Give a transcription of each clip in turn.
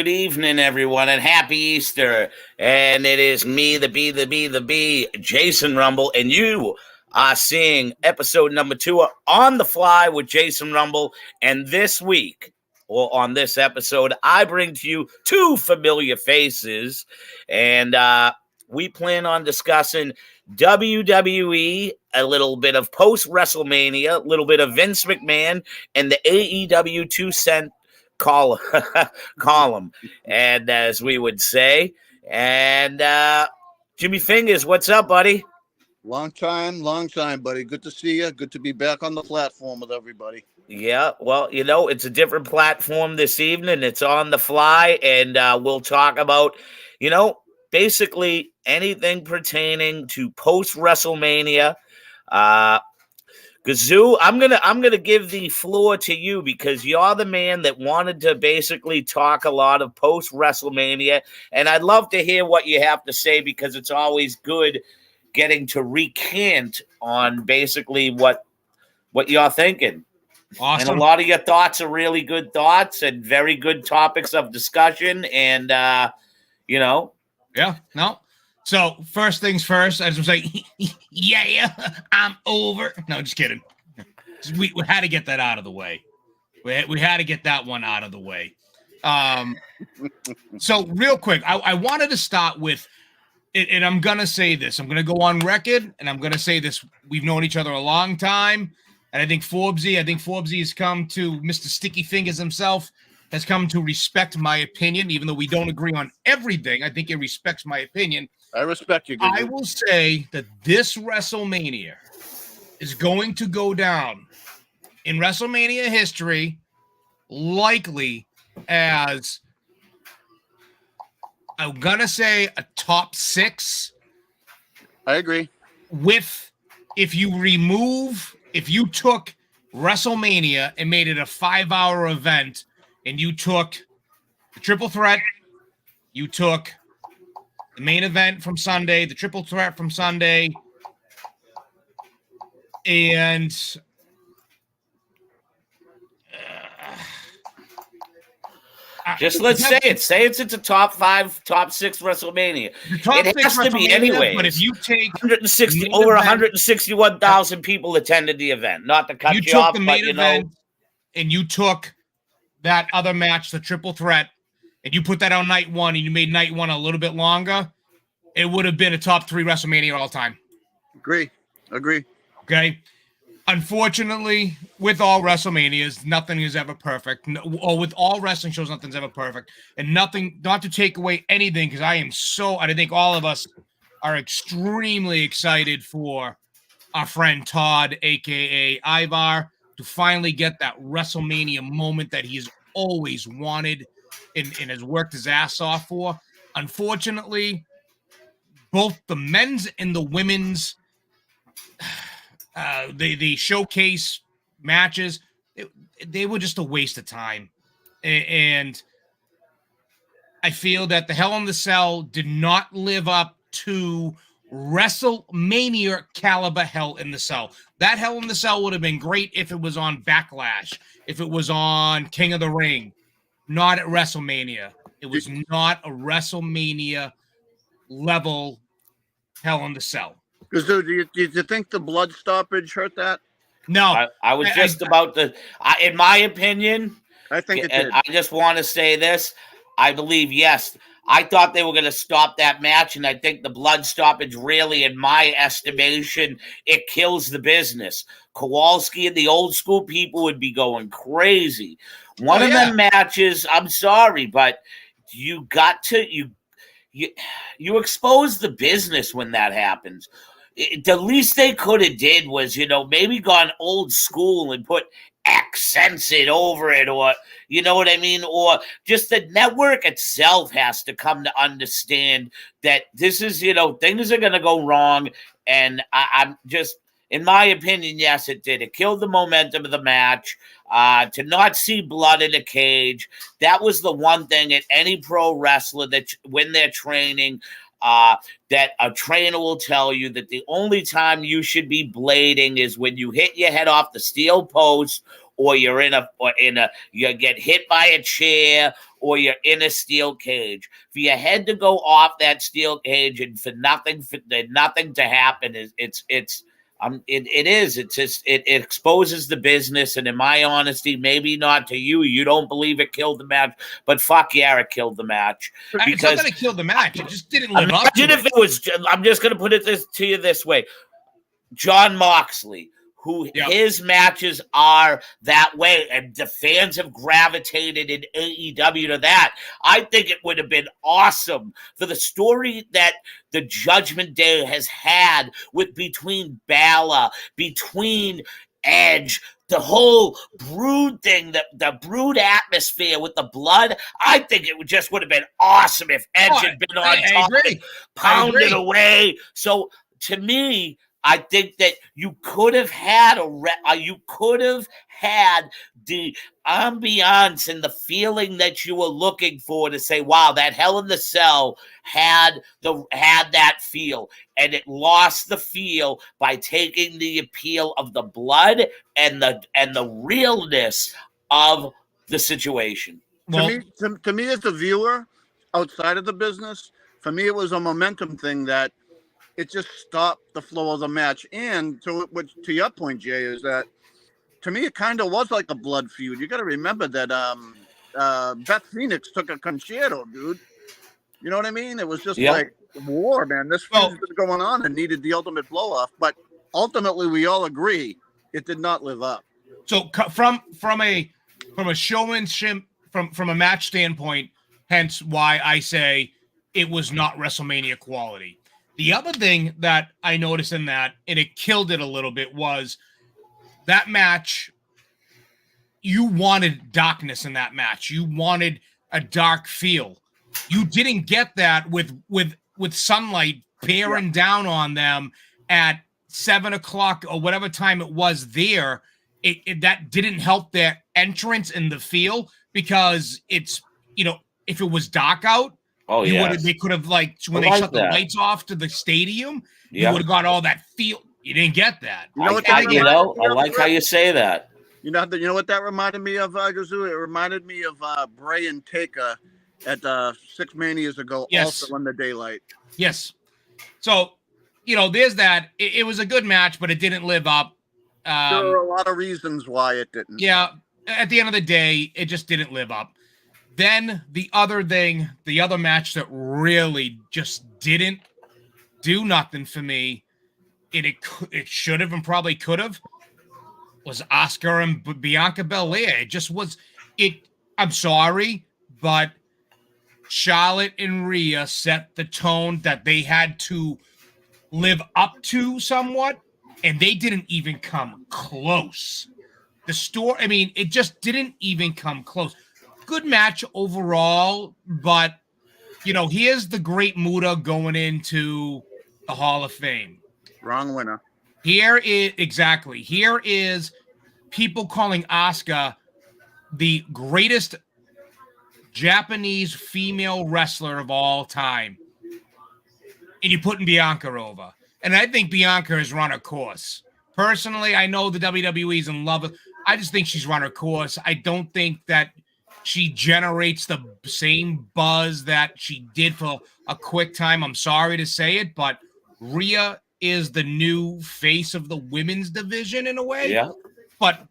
Good evening, everyone, and happy Easter. And it is me, the B, Jason Rumble, and you are seeing episode number 2 on the fly with Jason Rumble. And this week, or on this episode, I bring to you 2 familiar faces, and we plan on discussing WWE, a little bit of post-WrestleMania, a little bit of Vince McMahon, and the AEW 2-cent column, and as we would say. And Jimmy Fingers, what's up, buddy? Long time, buddy. Good to see you. Good to be back on the platform with everybody. Yeah, well, it's a different platform this evening. It's on the fly, and we'll talk about, basically anything pertaining to post WrestleMania. Gazoo, I'm gonna give the floor to you because you're the man that wanted to basically talk a lot of post WrestleMania, and I'd love to hear what you have to say because it's always good getting to recant on basically what you're thinking. Awesome. And a lot of your thoughts are really good thoughts and very good topics of discussion, and Yeah, no. So first things first, I just say, yeah, I'm over. No, just kidding. We had to get that out of the way. We had to get that one out of the way. So real quick, I wanted to start with, and I'm going to say this. I'm going to go on record, and I'm going to say this. We've known each other a long time, and I think Forbesy has come to, Mr. Sticky Fingers himself, has come to respect my opinion, even though we don't agree on everything. I think he respects my opinion. I respect you. I will say that this WrestleMania is going to go down in WrestleMania history likely as, I'm going to say, a top 6. I agree. If you took WrestleMania and made it a 5-hour event, and you took the triple threat, you took the main event from Sunday, the triple threat from Sunday, and just let's say it. Say it's a top 5, top 6 WrestleMania. It has to be anyway. But if you take 161,000 people attended the event. Not to cut you off, but and you took that other match, the triple threat, and you put that on night 1 and you made night 1 a little bit longer, it would have been a top 3 WrestleMania all time. Agree. Okay. Unfortunately, with all WrestleManias, nothing is ever perfect. Or with all wrestling shows, nothing's ever perfect. And nothing, not to take away anything, because I think all of us are extremely excited for our friend Todd, a.k.a. Ivar, to finally get that WrestleMania moment that he's always wanted and has worked his ass off for. Unfortunately, both the men's and the women's the showcase matches, they were just a waste of time. And I feel that the Hell in the Cell did not live up to WrestleMania caliber Hell in the Cell. That Hell in the Cell would have been great if it was on Backlash, if it was on King of the Ring, not at WrestleMania. It was not a WrestleMania level Hell in the Cell. Do you think the blood stoppage hurt that? No. I was just about to, in my opinion, I think it did. I just want to say this. I believe, yes, I thought they were going to stop that match, and I think the blood stoppage really, in my estimation, it kills the business. Kowalski and the old school people would be going crazy. One of them matches, I'm sorry, but you got to, you expose the business when that happens. The least they could have did was, maybe gone old school and put accents it over it, or you know what I mean, or just the network itself has to come to understand that this is, things are going to go wrong. And I'm just, in my opinion, yes, it did. It killed the momentum of the match. To not see blood in a cage, that was the one thing at any pro wrestler that when they're training, that a trainer will tell you that the only time you should be blading is when you hit your head off the steel post, or you get hit by a chair, or you're in a steel cage. For your head to go off that steel cage and for nothing to happen it exposes the business. And in my honesty, maybe not to you, you don't believe it killed the match, but fuck yeah, it killed the match. It's not that it killed the match. It just didn't live up to Imagine if it was, I'm just going to put it to you this way. John Moxley, who his matches are that way, and the fans have gravitated in AEW to that. I think it would have been awesome for the story that the Judgment Day has had between Balor, between Edge, the whole Brood thing, the Brood atmosphere with the blood. I think it would have been awesome if Edge had been on top and pounded away. So to me, I think that you could have had the ambiance and the feeling that you were looking for to say, "Wow, that Hell in the Cell had that feel," and it lost the feel by taking the appeal of the blood and the realness of the situation. Well, to me, as a viewer outside of the business, for me, it was a momentum thing that. It just stopped the flow of the match. And to your point, Jay, is that to me it kind of was like a blood feud. You got to remember that Beth Phoenix took a concerto, dude. You know what I mean? It was just like war, man. This feud was going on and needed the ultimate blow off. But ultimately, we all agree it did not live up. So from a showmanship, from a match standpoint, hence why I say it was not WrestleMania quality. The other thing that I noticed in that, and it killed it a little bit, was that match, you wanted darkness in that match. You wanted a dark feel. You didn't get that with sunlight bearing down on them at 7 o'clock or whatever time it was there. That didn't help their entrance and the feel, because it's, if it was dark out, they could have, like, when they shut the lights off to the stadium, you would have got all that feel. You didn't get that. I like how you say that. You know what that reminded me of, Gazoo? It reminded me of Bray and Taker at 6 Manias ago, also in the daylight. Yes. So, there's that. It was a good match, but it didn't live up. There were a lot of reasons why it didn't. Yeah. At the end of the day, it just didn't live up. Then the other match that really just didn't do nothing for me, it should have and probably could have, was Asuka and Bianca Belair. It just was it. I'm sorry, but Charlotte and Rhea set the tone that they had to live up to somewhat, and they didn't even come close. It just didn't even come close. Good match overall, but here's the Great Muta going into the Hall of Fame. Wrong winner. Here is people calling Asuka the greatest Japanese female wrestler of all time, and you're putting Bianca over. And I think Bianca has run her course. Personally, I know the WWE's in love with. I just think she's run her course. I don't think that she generates the same buzz that she did for a quick time. I'm sorry to say it, but Rhea is the new face of the women's division in a way. Yeah. But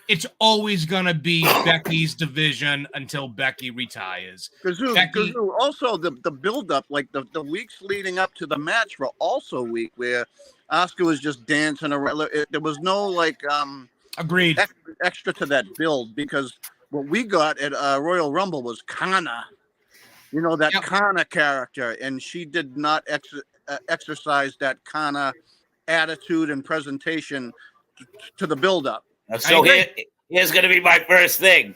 it's always going to be Becky's division until Becky retires. Gazoo, also the build-up, like the weeks leading up to the match were also weak, where Asuka was just dancing around. There was no, agreed, extra to that build, because what we got at Royal Rumble was Kana, that Kana character, and she did not exercise that Kana attitude and presentation to the build-up. So here's going to be my first thing.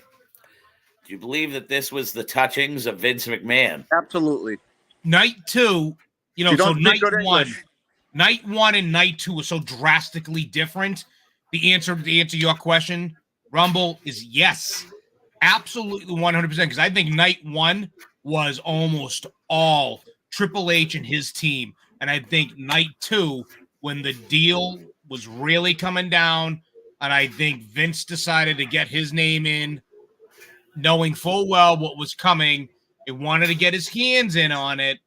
Do you believe that this was the touchings of Vince McMahon? Absolutely. Night 2, so night 1. Night 1 and night 2 were so drastically different. The answer to your question, Rumble, is yes. Absolutely 100%, because I think night 1 was almost all Triple H and his team. And I think night 2, when the deal was really coming down, and I think Vince decided to get his name in, knowing full well what was coming. He wanted to get his hands in on it.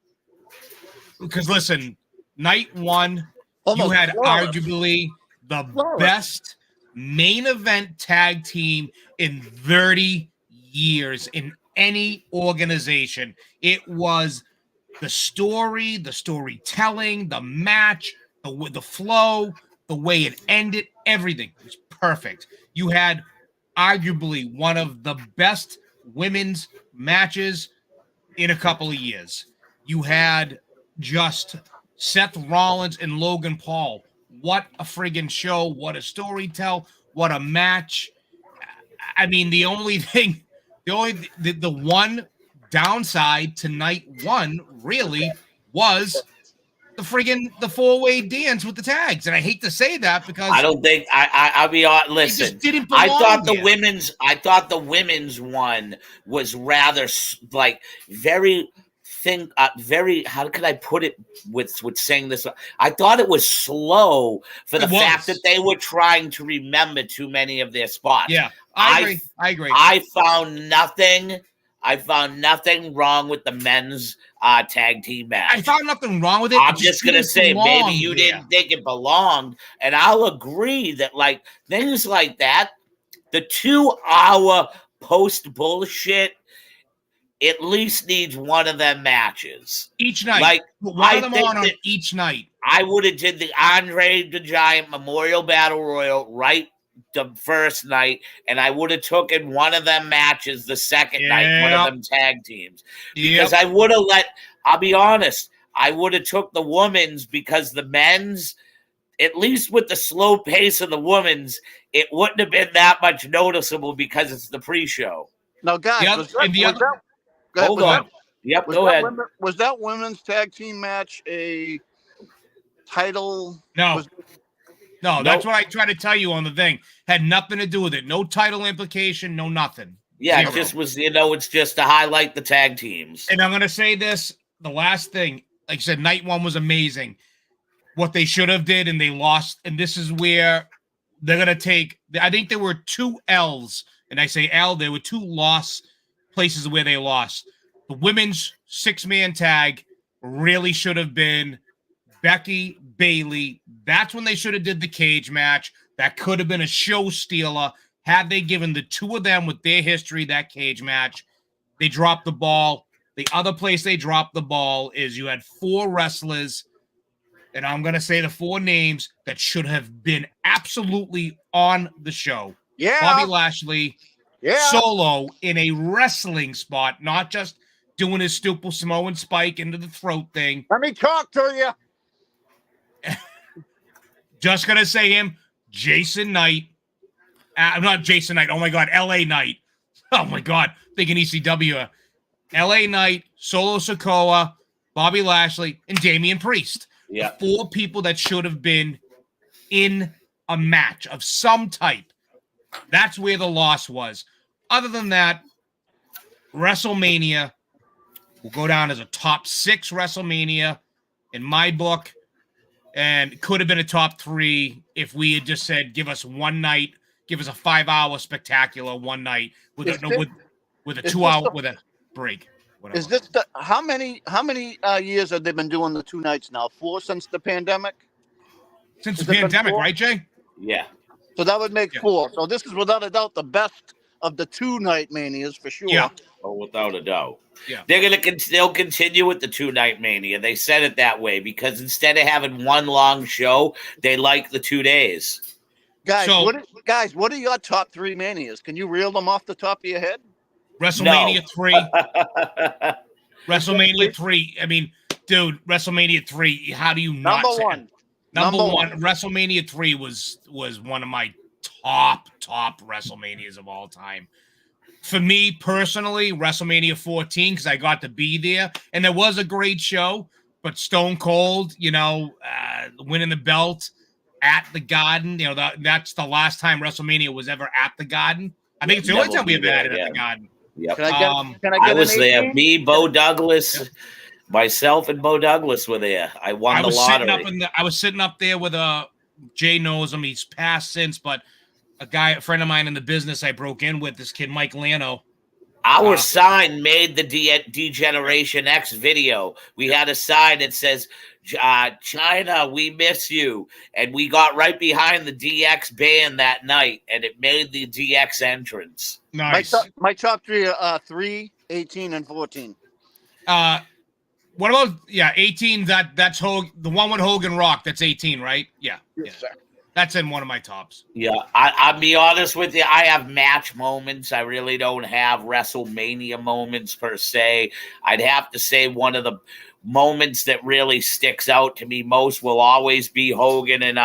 Because listen, night one, you Almost had flawless. arguably the Flawless. best main event tag team in 30 years in any organization. It was the story, the storytelling, the match, the flow, the way it ended, everything was perfect. You had arguably one of the best women's matches in a couple of years. You had just Seth Rollins and Logan Paul. What a friggin' show. What a storytell. What a match. I mean, the one downside to night one really was the four-way dance with the tags. And I hate to say that because I don't think I'll be honest. Listen, just didn't belong I thought the women's one was rather like very very, how could I put it with saying this? I thought it was slow for the fact that they were trying to remember too many of their spots. Yeah, I agree. I found nothing wrong with the men's tag team match. I found nothing wrong with it. I'm just going to say, maybe you didn't think it belonged. And I'll agree that, like, things like that, the 2-hour post bullshit, at least needs one of them matches each night. Like, one of them on each night. I would have did the Andre the Giant Memorial Battle Royal right the first night, and I would have taken one of them matches the second night, one of them tag teams. Because I would have I'll be honest, I would have took the women's because the men's, at least with the slow pace of the women's, it wouldn't have been that much noticeable because it's the pre-show. Now, guys, Hold on. Go ahead. Was that women's tag team match a title? No. No, that's what I tried to tell you on the thing. Had nothing to do with it. No title implication, no nothing. Yeah, Zero. It just was, it's just to highlight the tag teams. And I'm going to say this, the last thing, like I said, night one was amazing. What they should have did, and they lost, and this is where they're going to take, I think there were 2 L's, and I say L, there were 2 loss places where they lost. The women's 6-man tag really should have been Becky, Bayley. That's when they should have did the cage match. That could have been a show stealer had they given the 2 of them with their history that cage match. They dropped the ball. The other place they dropped the ball is you had 4 wrestlers, and I'm going to say the 4 names that should have been absolutely on the show. Yeah. Bobby Lashley, solo in a wrestling spot, not just doing his stupid Samoan spike into the throat thing. Let me talk to you. Just going to say him, Jason Knight. Not Jason Knight. Oh, my God. L.A. Knight. Oh, my God. Thinking ECW. L.A. Knight, Solo Sikoa, Bobby Lashley, and Damian Priest. Yeah. The 4 people that should have been in a match of some type. That's where the loss was. Other than that, WrestleMania will go down as a top 6 WrestleMania in my book, and could have been a top 3 if we had just said, give us one night, give us a 5-hour spectacular one night with a 2-hour with a break. Whatever. Is this how many years have they been doing the 2 nights now? 4 since the pandemic? Since the pandemic, right, Jay? Yeah. So that would make 4. So this is without a doubt the best of the 2-night manias for sure. Yeah. Oh, without a doubt. Yeah. They'll continue with the 2-night mania. They said it that way because instead of having one long show, they like the 2 days. Guys, what are your top 3 manias? Can you reel them off the top of your head? WrestleMania 3. WrestleMania 3. I mean, dude, WrestleMania 3. How do you not Number say one. Number one. WrestleMania 3 was one of my top WrestleManias of all time. For me personally, WrestleMania 14, because I got to be there, and there was a great show, but Stone Cold, winning the belt at the Garden, that's the last time WrestleMania was ever at the Garden. I think it's the only time we ever had it at the Garden. Yep. Can I get I was there. 18? Me, Bo Douglas, myself, and Bo Douglas were there. I won the lottery. I was sitting up there with Jay knows him. He's passed since, but a friend of mine in the business I broke in with, this kid, Mike Lano. Our sign made the Degeneration X video. We had a sign that says, China, we miss you. And we got right behind the DX band that night, and it made the DX entrance. Nice. My top three are 3, 18, and 14. What about 18? That's the one with Hogan Rock. That's 18, right? Yeah. Yes, sir. That's in one of my tops. Yeah, I'll be honest with you. I have match moments. I really don't have WrestleMania moments per se. I'd have to say one of the moments that really sticks out to me most will always be Hogan and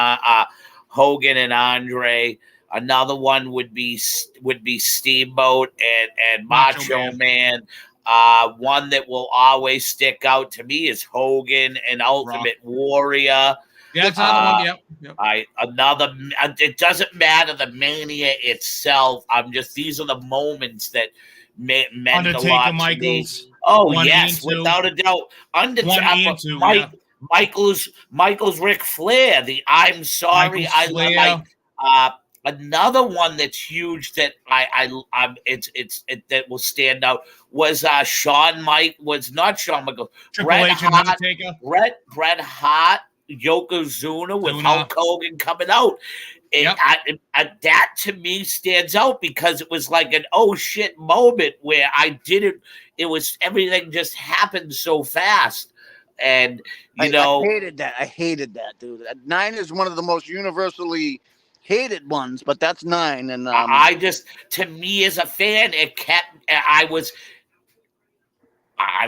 Andre. Another one would be Steamboat and Macho Man. One that will always stick out to me is Hogan and Ultimate Warrior. Yeah, that's another one. Yep. It doesn't matter the Mania itself. These are the moments that meant Undertaker, a lot to Michaels. me. Oh, One yes, and two. without a doubt. Undertaker, Two, Michaels, Ric Flair. The I'm sorry, Michaels, I like. Another one that's huge that that will stand out was not Shawn Michaels, Triple H and Undertaker. Bret Hart, Yokozuna with Hulk Hogan coming out. That to me stands out because it was like an oh shit moment where everything just happened so fast. And I hated that. I hated that, dude. 9 is one of the most universally hated ones, but that's 9. And to me as a fan, I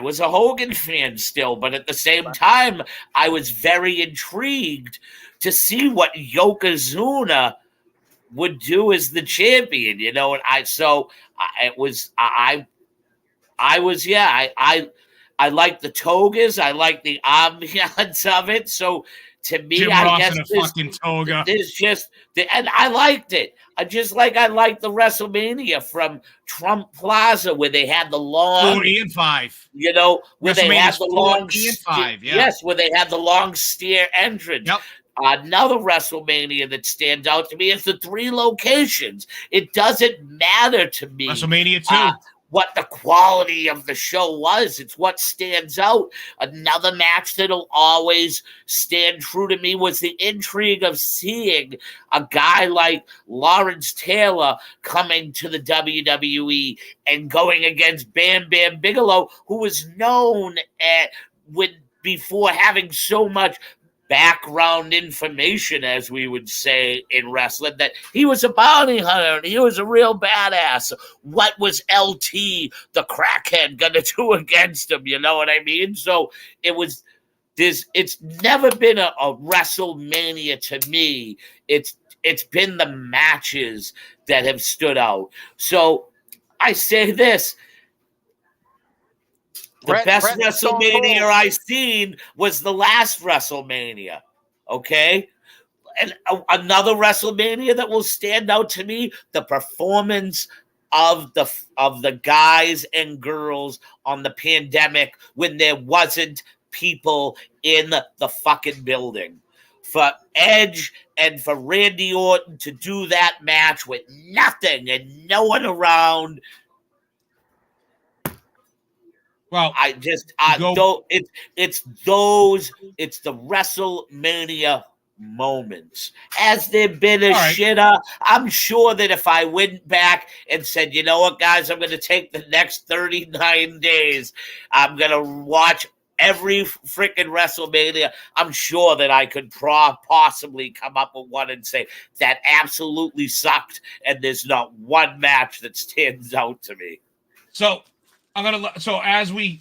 was a Hogan fan still, but at the same time, I was very intrigued to see what Yokozuna would do as the champion, and I like the togas, I like the ambiance of it. So to me, Jim Ross in a fucking toga. And I liked it. I liked the WrestleMania from Trump Plaza where they had the long 40 and 5. Where they had the long 5. Yeah. Yes, where they had the long stair entrance. Yep. Another WrestleMania that stands out to me is the 3 locations. It doesn't matter to me. WrestleMania 2. What the quality of the show was. It's what stands out. Another match that'll always stand true to me was the intrigue of seeing a guy like Lawrence Taylor coming to the WWE and going against Bam Bam Bigelow, who was known before having so much background information, as we would say in wrestling, that he was a bounty hunter and he was a real badass. What was LT, the crackhead, gonna do against him? You know what I mean? So it's never been a WrestleMania to me. It's been the matches that have stood out. So I say this. The best WrestleMania I seen was the last WrestleMania, okay? And another WrestleMania that will stand out to me, the performance of the guys and girls on the pandemic when there wasn't people in the fucking building. For Edge and for Randy Orton to do that match with nothing and no one around. Well, it's the WrestleMania moments. Has there been a shitter? I'm sure that if I went back and said, you know what, guys, I'm going to take the next 39 days, I'm going to watch every freaking WrestleMania, I'm sure that I could possibly come up with one and say that absolutely sucked, and there's not one match that stands out to me. So as we're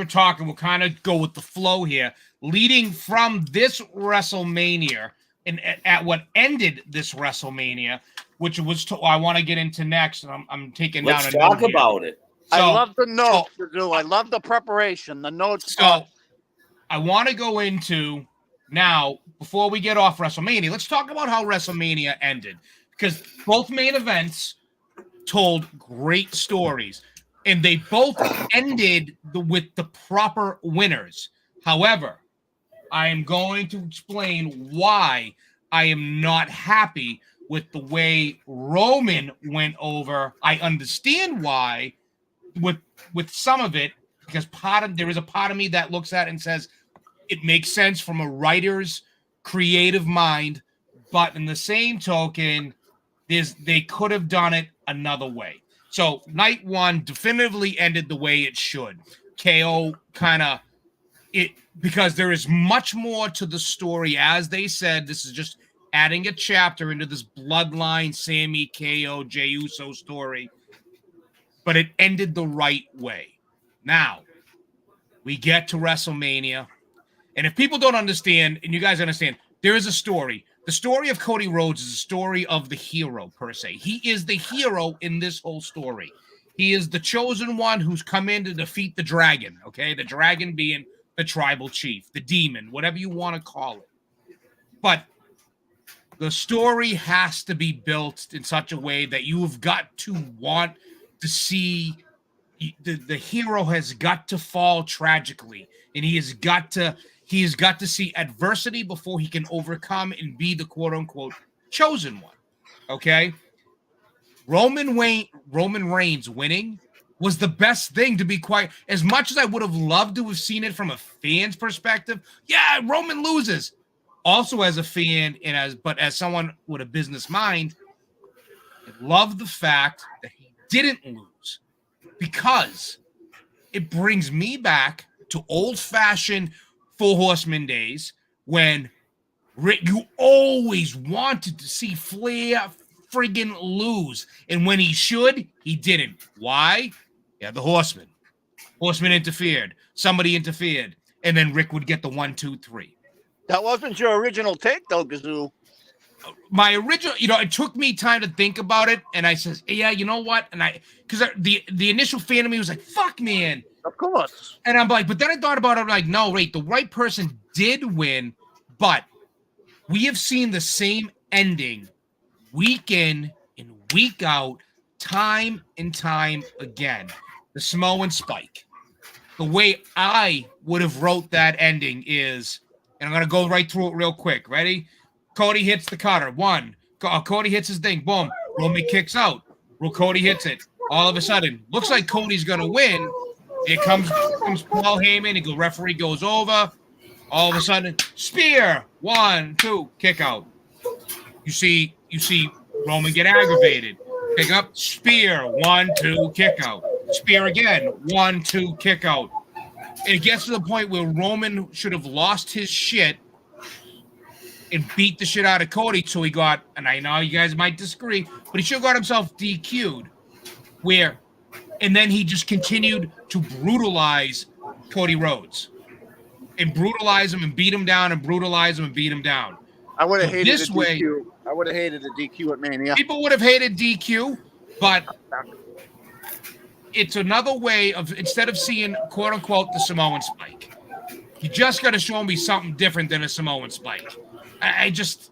talking, we'll kind of go with the flow here, leading from this WrestleMania and at what ended this WrestleMania, which was I want to get into next, and I'm taking down. Let's talk about it. I love the notes, Gazoo. I love the preparation. The notes. So I want to go into now before we get off WrestleMania. Let's talk about how WrestleMania ended, because both main events told great stories. And they both ended with the proper winners. However, I am going to explain why I am not happy with the way Roman went over. I understand why, with some of it, because there is a part of me that looks at it and says it makes sense from a writer's creative mind, but in the same token, they could have done it another way. So night one definitively ended the way it should. KO kind of it, because there is much more to the story. As they said, this is just adding a chapter into this bloodline Sammy, KO, Jey Uso story, but it ended the right way. Now we get to WrestleMania, and if people don't understand, and you guys understand, there is a story. The story of Cody Rhodes is a story of the hero, per se. He is the hero in this whole story. He is the chosen one who's come in to defeat the dragon, okay? The dragon being the tribal chief, the demon, whatever you want to call it. But the story has to be built in such a way that you have got to want to see the hero has got to fall tragically, and he has got to see adversity before he can overcome and be the quote unquote chosen one. Okay. Roman Reigns winning was the best thing, to be quite, as much as I would have loved to have seen it from a fan's perspective. Yeah, Roman loses. Also as a fan but as someone with a business mind, I love the fact that he didn't lose, because it brings me back to old-fashioned Four Horsemen days when you always wanted to see Flair friggin' lose. And when he should, he didn't. Why? Yeah, the Horsemen. Horsemen interfered. Somebody interfered. And then Rick would get the 1, 2, 3. That wasn't your original take, though, Gazoo. My original, it took me time to think about it, and I says, yeah, you know what? And because the initial fan of me was like, fuck, man. Of course. And I'm like, but then I thought about it, I'm like, no, wait, the right person did win, but we have seen the same ending week in and week out, time and time again. The Samoan Spike. The way I would have wrote that ending is, and I'm going to go right through it real quick. Ready? Cody hits the cutter. Cody hits his thing. Boom. Roman kicks out. Cody hits it. All of a sudden, looks like Cody's going to win. Here comes Paul Heyman. The referee goes over. All of a sudden, spear. 1, 2, kick out. You see Roman get aggravated. Pick up, spear. 1, 2, kick out. Spear again. 1, 2, kick out. And it gets to the point where Roman should have lost his shit and beat the shit out of Cody. So he got, and I know you guys might disagree, but he should have got himself DQ'd. And then he just continued to brutalize Cody Rhodes. And brutalize him and beat him down and brutalize him and beat him down. I would have hated this way. I would have hated a DQ at Mania. People would have hated DQ, but it's another way of, instead of seeing quote unquote the Samoan Spike, you just got to show me something different than a Samoan Spike. I just,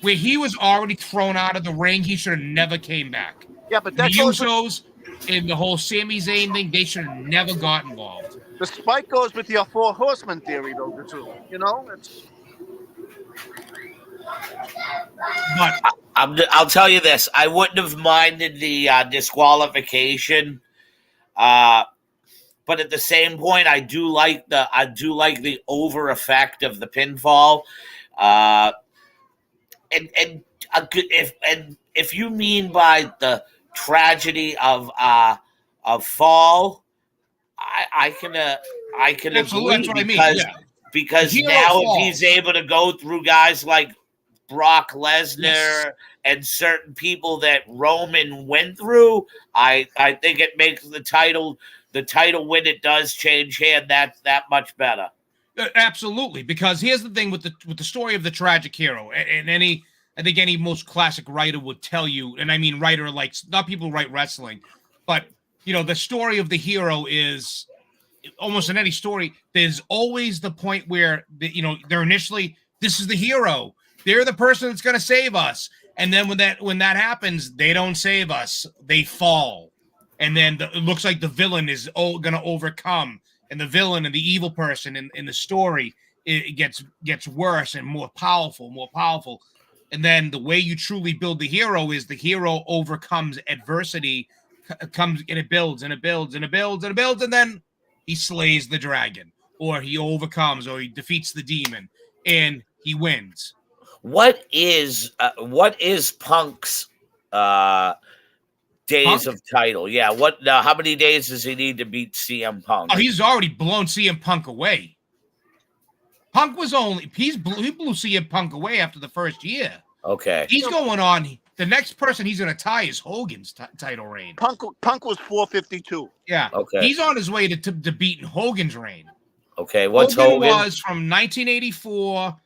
where he was already thrown out of the ring, he should have never came back. Yeah, but the Usos and the whole Sami Zayn thing, they should have never got involved. The Spike goes with your Four Horsemen theory, though, too. It's. But I'll tell you this: I wouldn't have minded the disqualification, but at the same point, I do like the over effect of the pinfall, and if you mean by the tragedy of fall, I can absolutely, agree, that's what I mean. Because now if he's able to go through guys like Brock Lesnar and certain people that Roman went through, I think it makes the title when it does change hand that much better. Absolutely, because here's the thing with the story of the tragic hero, and I think any most classic writer would tell you, and I mean writer like not people who write wrestling, but the story of the hero is almost in any story. There's always the point where they're initially, this is the hero. They're the person that's going to save us. And then when that happens, they don't save us. They fall. And then it looks like the villain is going to overcome. And the villain and the evil person in the story, it gets worse and more powerful. And then the way you truly build the hero is the hero overcomes adversity comes and it builds and it builds and it builds and it builds, and then he slays the dragon, or he overcomes, or he defeats the demon, and he wins. What is Punk's days of title? Yeah, how many days does he need to beat CM Punk? Oh, he's already blown CM Punk away. Punk was he blew CM Punk away after the first year. Okay. He's going on. The next person he's going to tie is Hogan's title reign. Punk was 452. Yeah. Okay. He's on his way to beating Hogan's reign. Okay. What's Hogan? Was from 1984.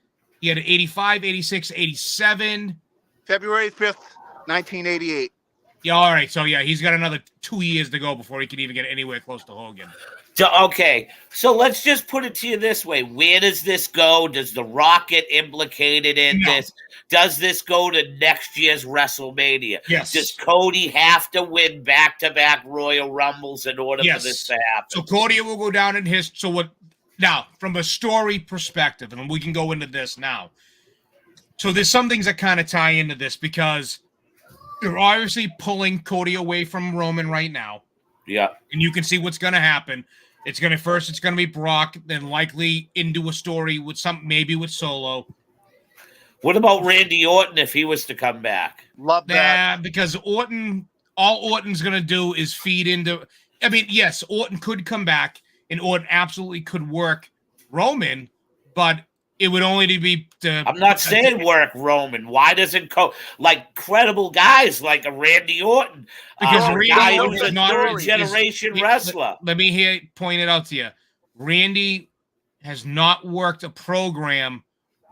He had 85, 86, 87. February 5th, 1988. Yeah, all right. So, yeah, he's got another 2 years to go before he can even get anywhere close to Hogan. Okay, so let's just put it to you this way. Where does this go? Does The Rock get implicated in this? Does this go to next year's WrestleMania? Yes. Does Cody have to win back-to-back Royal Rumbles in order for this to happen? So Cody will go down in his... So what? Now, from a story perspective, and we can go into this now. So there's some things that kind of tie into this because they're obviously pulling Cody away from Roman right now. Yeah. And you can see what's going to happen. It's going to be Brock, then likely into a story with maybe with Solo. What about Randy Orton if he was to come back? Love that. Yeah, because all Orton's going to do is feed into, I mean, yes, Orton could come back and Orton absolutely could work Roman, but it would only be I'm not saying work Roman. Why doesn't credible guys like a Randy Orton? Because Randy Orton is not a third-generation wrestler. Let me point it out to you. Randy has not worked a program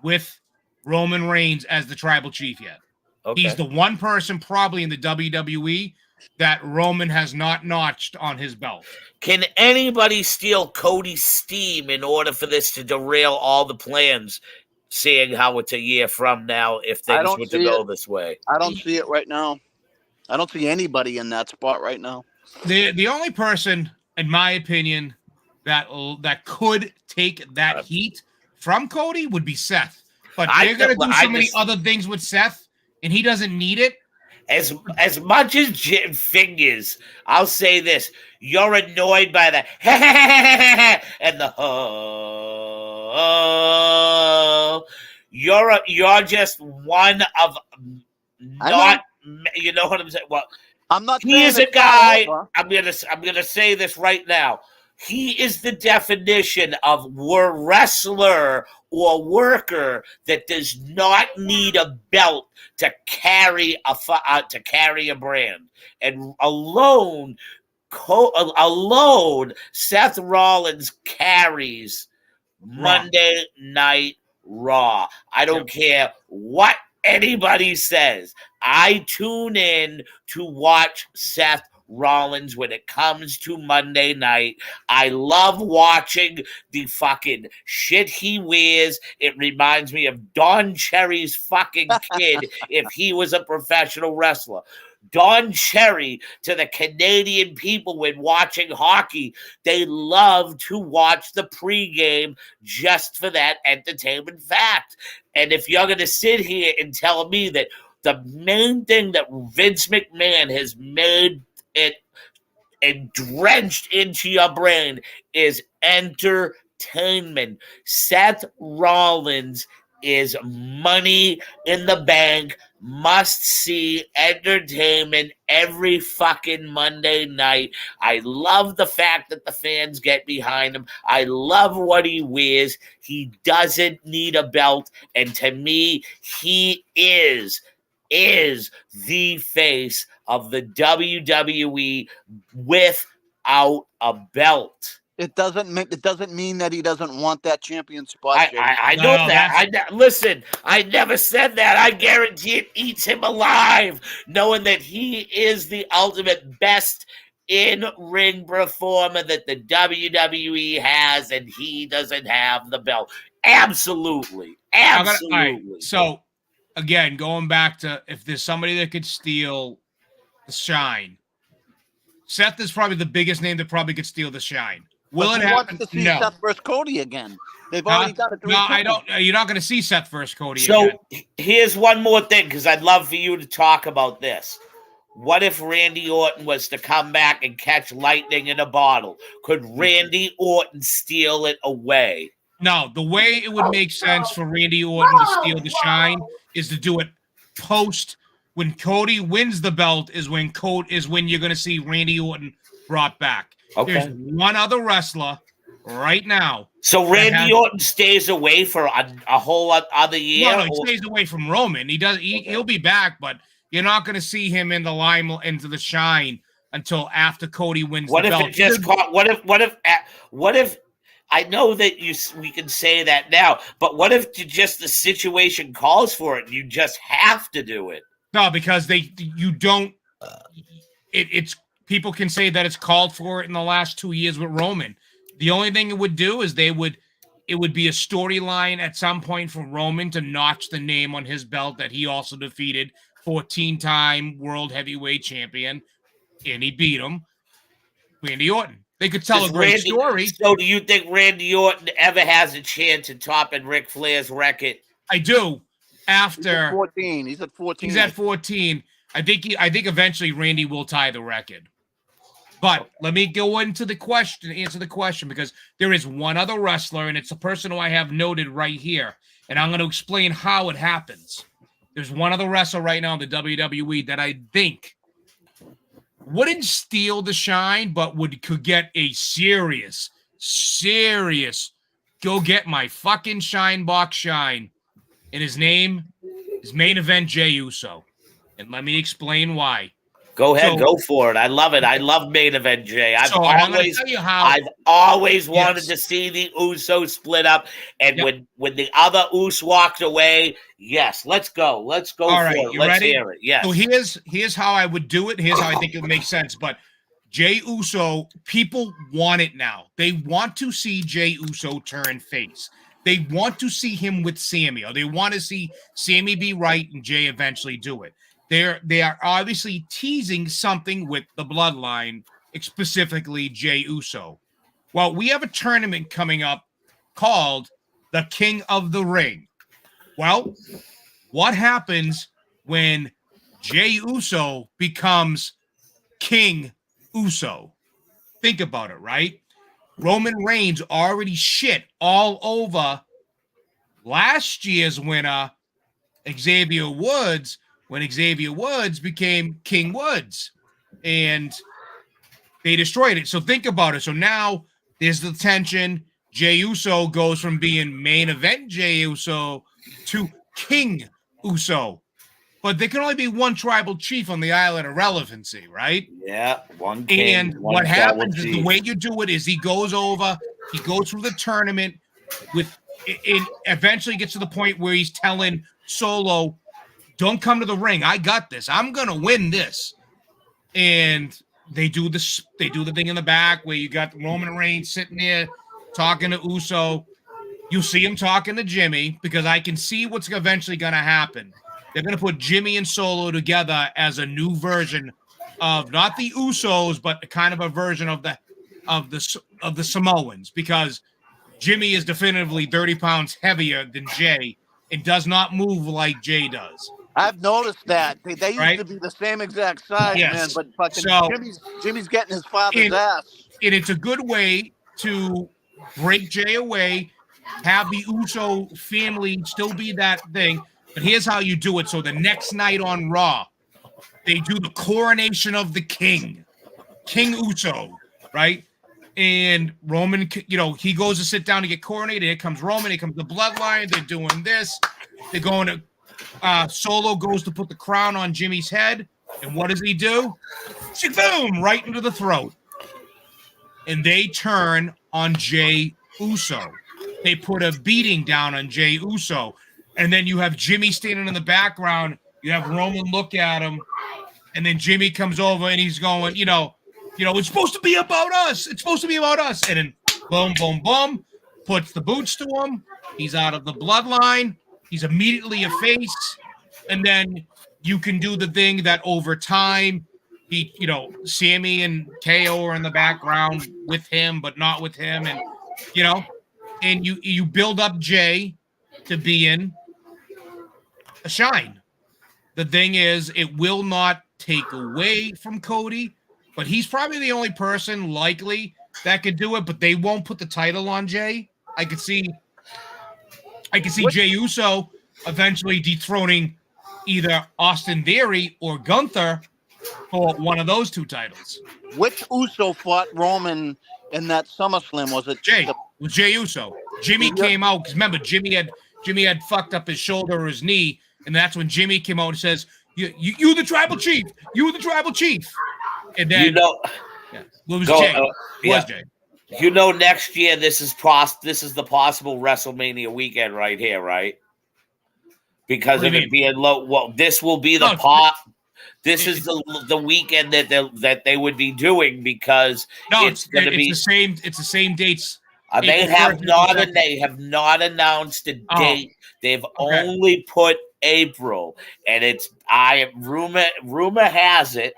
with Roman Reigns as the tribal chief yet. Okay. He's the one person probably in the WWE that Roman has not notched on his belt. Can anybody steal Cody's steam in order for this to derail all the plans, seeing how it's a year from now if things were to go this way? I don't see it right now. I don't see anybody in that spot right now. The only person, in my opinion, that could take that heat from Cody would be Seth. But they're going to do so many other things with Seth, and he doesn't need it. As much as Jim Fingers, I'll say this: you're annoyed by the and the You're just one of not. You know what I'm saying? Well, I'm not. He is a guy. I'm gonna say this right now. He is the definition of wrestler or worker that does not need a belt to carry a brand. And alone, Seth Rollins carries Monday Night Raw. I don't care what anybody says. I tune in to watch Seth Rollins when it comes to Monday night. I love watching the fucking shit he wears. It reminds me of Don Cherry's fucking kid if he was a professional wrestler. Don Cherry, to the Canadian people when watching hockey, they love to watch the pregame just for that entertainment fact. And if you're going to sit here and tell me that the main thing that Vince McMahon has made it and drenched into your brain is entertainment, Seth Rollins is money in the bank, must-see entertainment every fucking Monday night. I love the fact that the fans get behind him. I love what he wears. He doesn't need a belt. And to me, he is the face of the WWE without a belt. It doesn't mean that he doesn't want that champion spot. I know that. Listen, I never said that. I guarantee it eats him alive, knowing that he is the ultimate best in-ring performer that the WWE has, and he doesn't have the belt. Absolutely. Absolutely. So, again, going back to if there's somebody that could steal the shine, Seth is probably the biggest name that probably could steal the shine. Will it happen? To see Seth versus Cody again. They've already done it. I don't. You're not going to see Seth versus Cody again. So here's one more thing, because I'd love for you to talk about this. what if Randy Orton was to come back and catch lightning in a bottle? Could Randy Orton steal it away? No, the way it would make sense for Randy Orton to steal the shine is to do it post when Cody wins the belt is when you're going to see Randy Orton brought back. Okay. There's one other wrestler right now. So Randy Orton stays away for a whole other year? No, he stays away from Roman. He'll be back, but you're not going to see him in the limelight, into the shine until after Cody wins the belt. What if I know that we can say that now, but what if just the situation calls for it and you just have to do it? No, because it's people can say that it's called for it in the last 2 years with Roman. The only thing it would do is it would be a storyline at some point for Roman to notch the name on his belt that he also defeated 14-time world heavyweight champion, and he beat him, Randy Orton. They could tell a great story. So do you think Randy Orton ever has a chance at topping Ric Flair's record? I do. After he's at 14. He's at 14. I think eventually Randy will tie the record. But let me go into the question, answer the question, because there is one other wrestler, and it's a person who I have noted right here, and I'm going to explain how it happens. There's one other wrestler right now in the WWE that I think wouldn't steal the shine, but could get a serious, go get my fucking shine box shine. And his name is Main Event Jey Uso. And let me explain why. Go ahead, go for it. I love it. I love Main Event Jey. I've always wanted to see the Usos split up. And when the other Us walked away, yes, let's go. Let's go. All right, for it. you Let's ready? hear it. Yes. So here's how I would do it. Here's how I think it would make sense. But Jey Uso, people want it now. They want to see Jey Uso turn face. They want to see him with Sammy, or they want to see Sammy be right and Jey eventually do it. They are obviously teasing something with the bloodline, specifically Jey Uso. Well, we have a tournament coming up called the King of the Ring. Well, what happens when Jey Uso becomes King Uso? Think about it, right? Roman Reigns already shit all over last year's winner, Xavier Woods, when Xavier Woods became King Woods, and they destroyed it. So think about it. So now there's the tension. Jey Uso goes from being Main Event Jey Uso to King Uso. But there can only be one tribal chief on the island of relevancy, right? Yeah, one king. And what happens is the way you do it is he goes over, he goes through the tournament it eventually gets to the point where he's telling Solo, don't come to the ring. I got this. I'm going to win this. And they do the thing in the back where you got Roman Reigns sitting there talking to Uso. You see him talking to Jimmy, because I can see what's eventually going to happen. They're going to put Jimmy and Solo together as a new version of not the Usos, but kind of a version of the Samoans, because Jimmy is definitively 30 pounds heavier than Jey and does not move like Jey does. I've noticed that. They used to be the same exact size, man, but fucking Jimmy's getting his father's ass. And it's a good way to break Jey away, have the Uso family still be that thing. But here's how you do it. So the next night on Raw, they do the coronation of the king, King Uso, right? And Roman, he goes to sit down to get coronated. Here comes Roman. Here comes the bloodline. They're doing this. They're going to Solo goes to put the crown on Jimmy's head. And what does he do? Boom! Right into the throat. And they turn on Jey Uso. They put a beating down on Jey Uso. And then you have Jimmy standing in the background. You have Roman look at him. And then Jimmy comes over and he's going, it's supposed to be about us. It's supposed to be about us. And then boom, boom, boom, puts the boots to him. He's out of the bloodline. He's immediately a face. And then you can do the thing that over time, Sammy and KO are in the background with him, but not with him. And, and you build up Jey to be in a shine. The thing is, it will not take away from Cody, but he's probably the only person likely that could do it. But they won't put the title on Jay. I could see Jey Uso eventually dethroning either Austin Theory or Gunther for one of those two titles. Which Uso fought Roman in that SummerSlam? Was it Jay? Was Jey Uso? Jimmy came out because remember Jimmy had fucked up his shoulder or his knee, and that's when Jimmy came out and says, "You the tribal chief. You the tribal chief." And then it was Jay. It was Jay. Next year this is the possible WrestleMania weekend right here, right? Because of it being low. Well, this will be the pot. This is the weekend that they would be doing because it's going to be the same dates. They have not announced a date. They've only put April, and rumor has it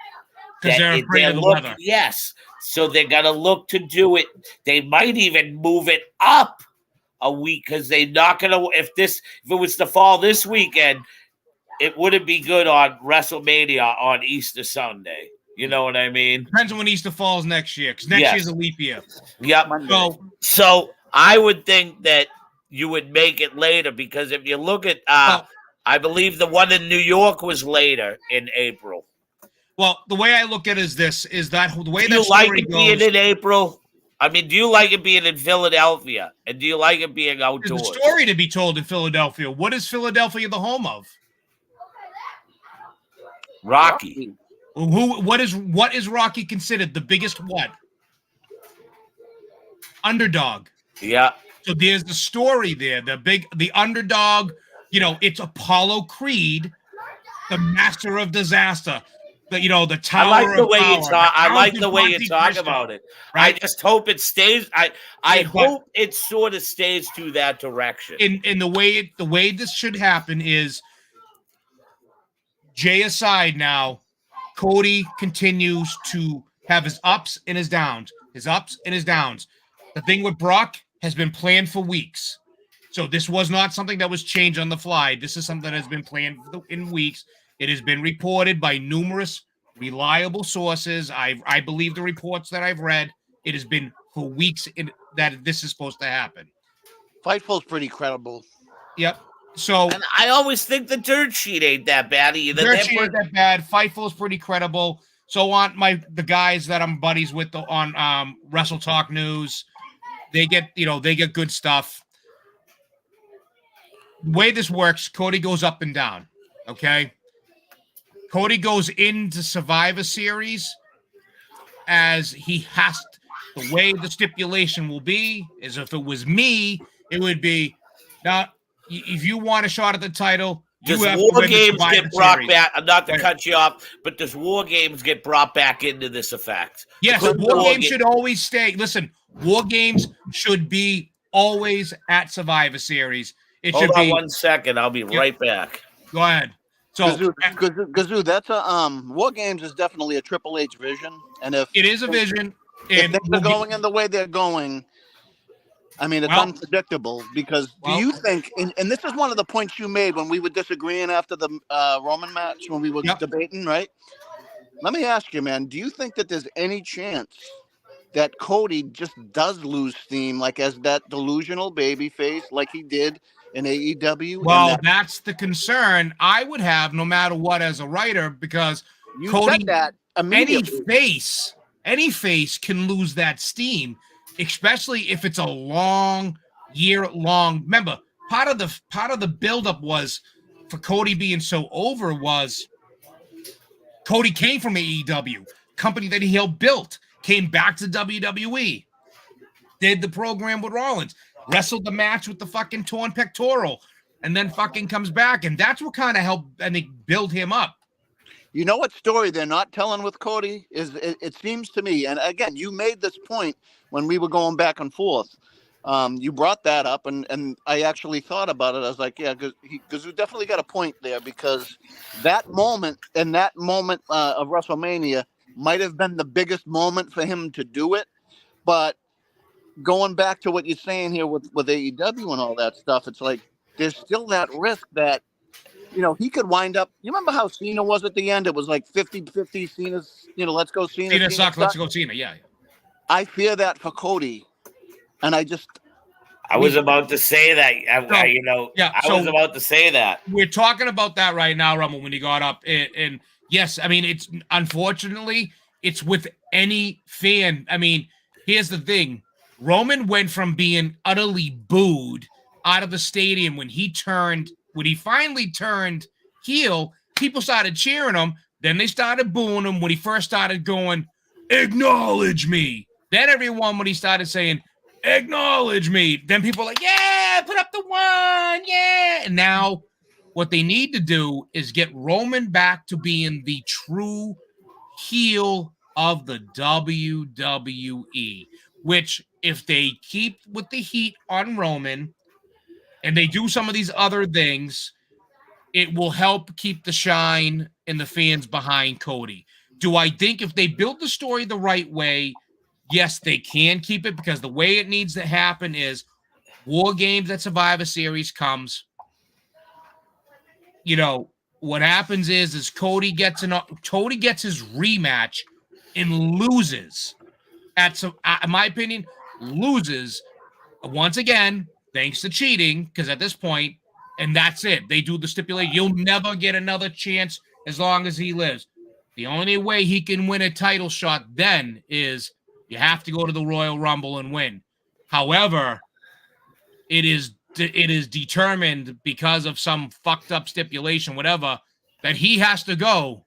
because they're afraid of the weather. Yes, so they're gonna look to do it. They might even move it up a week because they're not gonna. If it was to fall this weekend, it wouldn't be good on WrestleMania on Easter Sunday. You know what I mean? Depends on when Easter falls next year, because next year's a leap year. Yep. So I would think that you would make it later because if you look at, I believe the one in New York was later in April. Well, the way I look at it is that the way do you like it being in April? I mean, do you like it being in Philadelphia? And do you like it being outdoors? There's a story to be told in Philadelphia. What is Philadelphia the home of? Rocky. What is Rocky considered? The biggest what? Underdog. Yeah. So there's the story there. The underdog, it's Apollo Creed, the master of disaster. The tower. I like the way you talk. I like the way you talk about it. Right? I just hope it stays. I hope it sort of stays to that direction. In the way this should happen is Jay aside now. Cody continues to have his ups and his downs. The thing with Brock has been planned for weeks. So this was not something that was changed on the fly. This is something that has been planned in weeks. It has been reported by numerous reliable sources. I believe the reports that I've read. It has been for weeks that this is supposed to happen. Fightful's pretty credible. Yep. So and I always think the dirt sheet ain't that bad either. Dirt sheet ain't that bad. Fightful is pretty credible. So on the guys that I'm buddies with on Wrestle Talk News, they get good stuff. The way this works, Cody goes up and down. Okay. Cody goes into Survivor Series as he has to. The way the stipulation will be is if it was me, it would be now. If you want a shot at the title, does War Games get brought back? Not to cut you off, but does War Games get brought back into this effect? Yes, War Games should always stay. Listen, War Games should be always at Survivor Series. Hold on 1 second. I'll be right back. Go ahead. So, Gazoo, that's War Games is definitely a Triple H vision, and if it is a vision, and they're going in the way they're going. I mean, it's unpredictable because do you think, and this is one of the points you made when we were disagreeing after the Roman match, when we were debating, right? Let me ask you, man, do you think that there's any chance that Cody just does lose steam, like as that delusional baby face, like he did in AEW? Well, that's the concern I would have no matter what as a writer, because Cody, said that immediately. Any face can lose that steam. Especially if it's a year-long. Remember, part of the buildup was for Cody being so over was Cody came from AEW, company that he helped built, came back to WWE, did the program with Rollins, wrestled the match with the fucking torn pectoral, and then fucking comes back, and that's what kind of helped and they build him up. You know what story they're not telling with Cody is? It seems to me, and again, you made this point when we were going back and forth. You brought that up, and I actually thought about it. I was like, yeah, because you definitely got a point there, because that moment of WrestleMania might have been the biggest moment for him to do it. But going back to what you're saying here with AEW and all that stuff, it's like there's still that risk that he could wind up. You remember how Cena was at the end? It was like 50-50. Cena's, let's go Cena. Cena sucks. Let's go Cena. Yeah. I fear that for Cody, and I was about to say that. I was about to say that. We're talking about that right now, Rumble, when he got up. And yes, I mean, it's unfortunately, it's with any fan. I mean, here's the thing. Roman went from being utterly booed out of the stadium when he finally turned heel. People started cheering him. Then they started booing him when he first started going, acknowledge me. Then everyone, when he started saying, acknowledge me, then people are like, yeah, put up the one, yeah. And now what they need to do is get Roman back to being the true heel of the WWE, which if they keep with the heat on Roman and they do some of these other things, it will help keep the shine and the fans behind Cody. Do I think if they build the story the right way, yes, they can keep it, because the way it needs to happen is War Games at Survivor Series comes. What happens is Cody gets his rematch and loses. In my opinion, loses once again, thanks to cheating, because at this point, and that's it. They do the stipulation. You'll never get another chance as long as he lives. The only way he can win a title shot then is you have to go to the Royal Rumble and win. However, it is determined because of some fucked up stipulation, whatever, that he has to go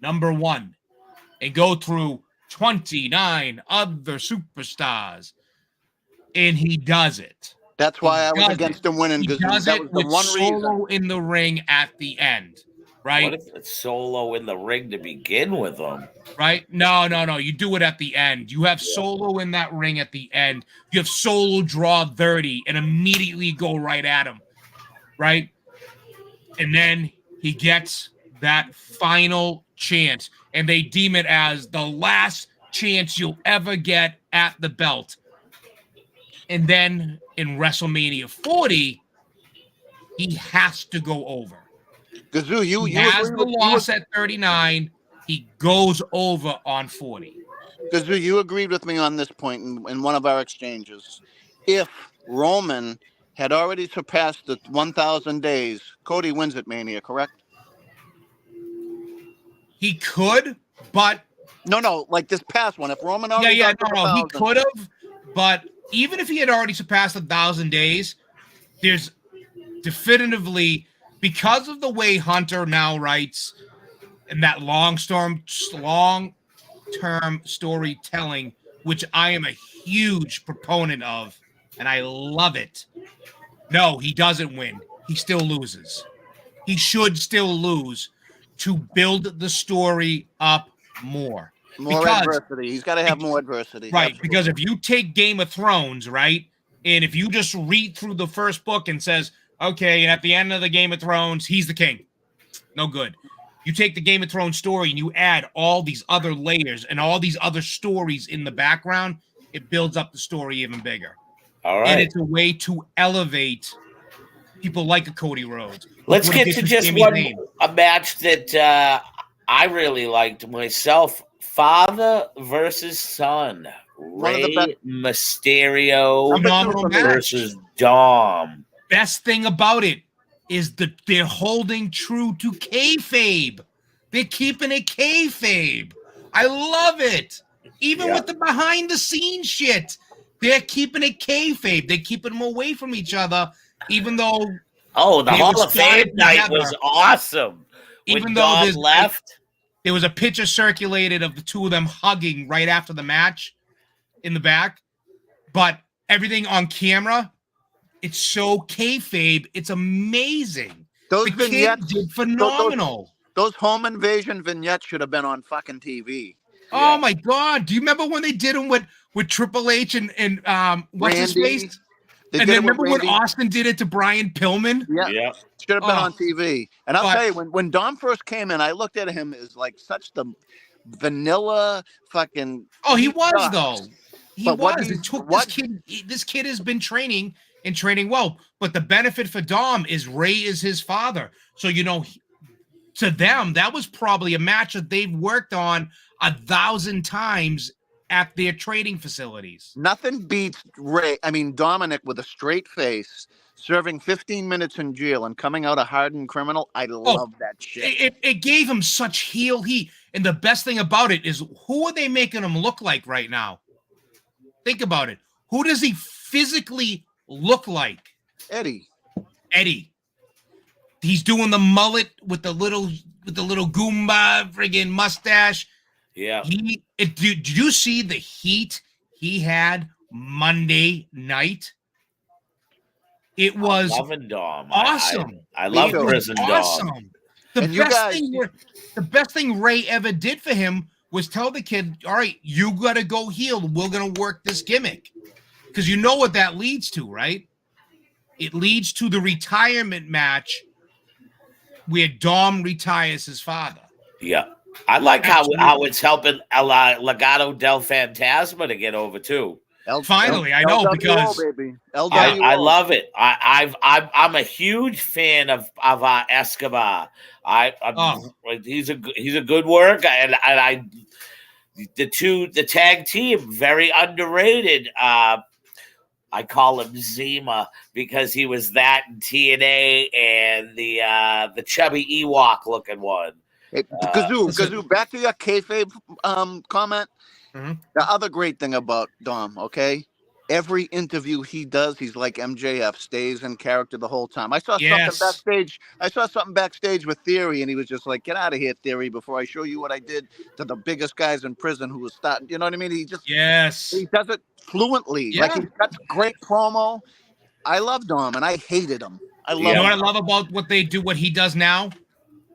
number one and go through 29 other superstars. And he does it. That's why I was against him winning. He does it with Solo in the ring at the end, right? What if it's Solo in the ring to begin with him? Right? No. You do it at the end. You have Solo in that ring at the end. You have Solo draw 30 and immediately go right at him, right? And then he gets that final chance, and they deem it as the last chance you'll ever get at the belt. And then in WrestleMania 40, he has to go over. Gazoo, he has the loss at 39. He goes over on 40. Gazoo, you agreed with me on this point in one of our exchanges. If Roman had already surpassed the 1,000 days, Cody wins at Mania, correct? He could, but... No, like this past one. If Roman already he could have, but even if he had already surpassed 1,000 days, there's definitively, because of the way Hunter now writes and that long-term storytelling, which I am a huge proponent of, and I love it. No, he doesn't win. He still loses. He should still lose to build the story up more. More adversity. He's got to have more adversity. Right, Absolutely. because if you take Game of Thrones, right, and if you just read through the first book and says, okay, and at the end of the Game of Thrones, he's the king. No good. You take the Game of Thrones story and you add all these other layers and all these other stories in the background, it builds up the story even bigger. All right. And it's a way to elevate people like a Cody Rhodes. Let's get to just a match that I really liked myself. Father versus son. Rey Mysterio versus Dom. Best thing about it is that they're holding true to kayfabe. They're keeping it kayfabe. I love it. Even with the behind the scenes shit, they're keeping it kayfabe. They're keeping them away from each other, even though. Oh, the Hall of Fame night was awesome. Even though Dom left. There was a picture circulated of the two of them hugging right after the match in the back. But everything on camera, it's so kayfabe. It's amazing. Those vignettes did phenomenal. Those home invasion vignettes should have been on fucking TV. Oh, my God. Do you remember when they did them with Triple H and what's his face? And then remember when Austin did it to Brian Pillman? Yeah. Should have been on TV. And I'll tell you, when Dom first came in, I looked at him as like such the vanilla fucking. Oh, he was, though. He was. This kid has been training and training well. But the benefit for Dom is Ray is his father. So, to them, that was probably a match that they've worked on 1,000 times at their training facilities. Nothing beats Dominic with a straight face, serving 15 minutes in jail and coming out a hardened criminal. I love that shit. It gave him such heel heat. And the best thing about it is, who are they making him look like right now? Think about it. Who does he physically look like? Eddie. He's doing the mullet with the little Goomba friggin' mustache. Yeah. Did you see the heat he had Monday night? It was loving Dom. Awesome. I love Prison awesome. Dom. The best thing Ray ever did for him was tell the kid, all right, you got to go heel. We're going to work this gimmick. Because you know what that leads to, right? It leads to the retirement match where Dom retires his father. Yeah. I like how it's helping Legado del Fantasma to get over too. Finally, I know, because I love it. I'm a huge fan of Escobar. He's a good worker, and the tag team very underrated. I call him Zima because he was that in TNA and the chubby Ewok looking one. Hey, Gazoo, back to your kayfabe comment. Mm-hmm. The other great thing about Dom, okay? Every interview he does, he's like MJF, stays in character the whole time. I saw something backstage with Theory, and he was just like, "Get out of here, Theory, before I show you what I did to the biggest guys in prison who was starting." You know what I mean? He does it fluently. Yeah. Like, he's got great promo. I love Dom, and I hated him. You know what I love about what he does now?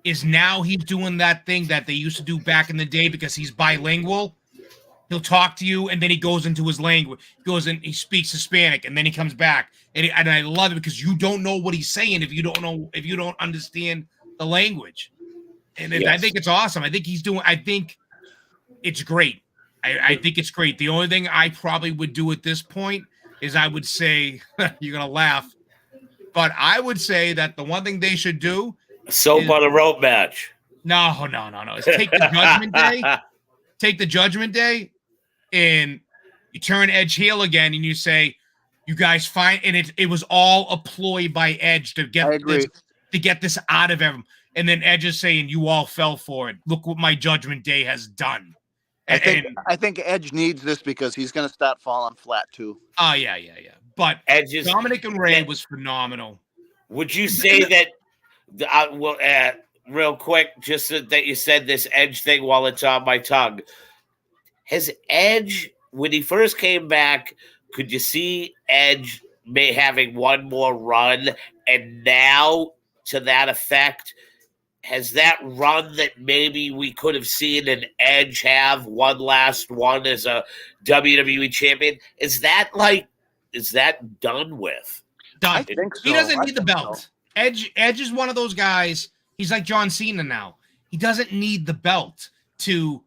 Is now he's doing that thing that they used to do back in the day, because he's bilingual. He'll talk to you, and then he goes into his language. He goes and he speaks Hispanic, and then he comes back. And I love it, because you don't know what he's saying if you don't understand the language. And I think it's awesome. I think it's great. I think it's great. The only thing I probably would do at this point is I would say, you're going to laugh, but I would say that the one thing they should do soap on a rope match. No. It's take the Judgment Day. Take the Judgment Day, and you turn Edge heel again, and you say, "You guys find," and it was all a ploy by Edge to get this out of him. And then Edge is saying, "You all fell for it. Look what my Judgment Day has done." I think Edge needs this, because he's going to start falling flat too. Oh yeah. But Dominic and Ray was phenomenal. Would you say that? Real quick, just that you said this Edge thing while it's on my tongue. Has Edge, when he first came back, could you see Edge having one more run? And now, to that effect, has that run that maybe we could have seen an Edge have one last one as a WWE champion? Is that done with? Done. I think so. He doesn't need the belt. So. Edge is one of those guys. He's like John Cena now. He doesn't need the belt to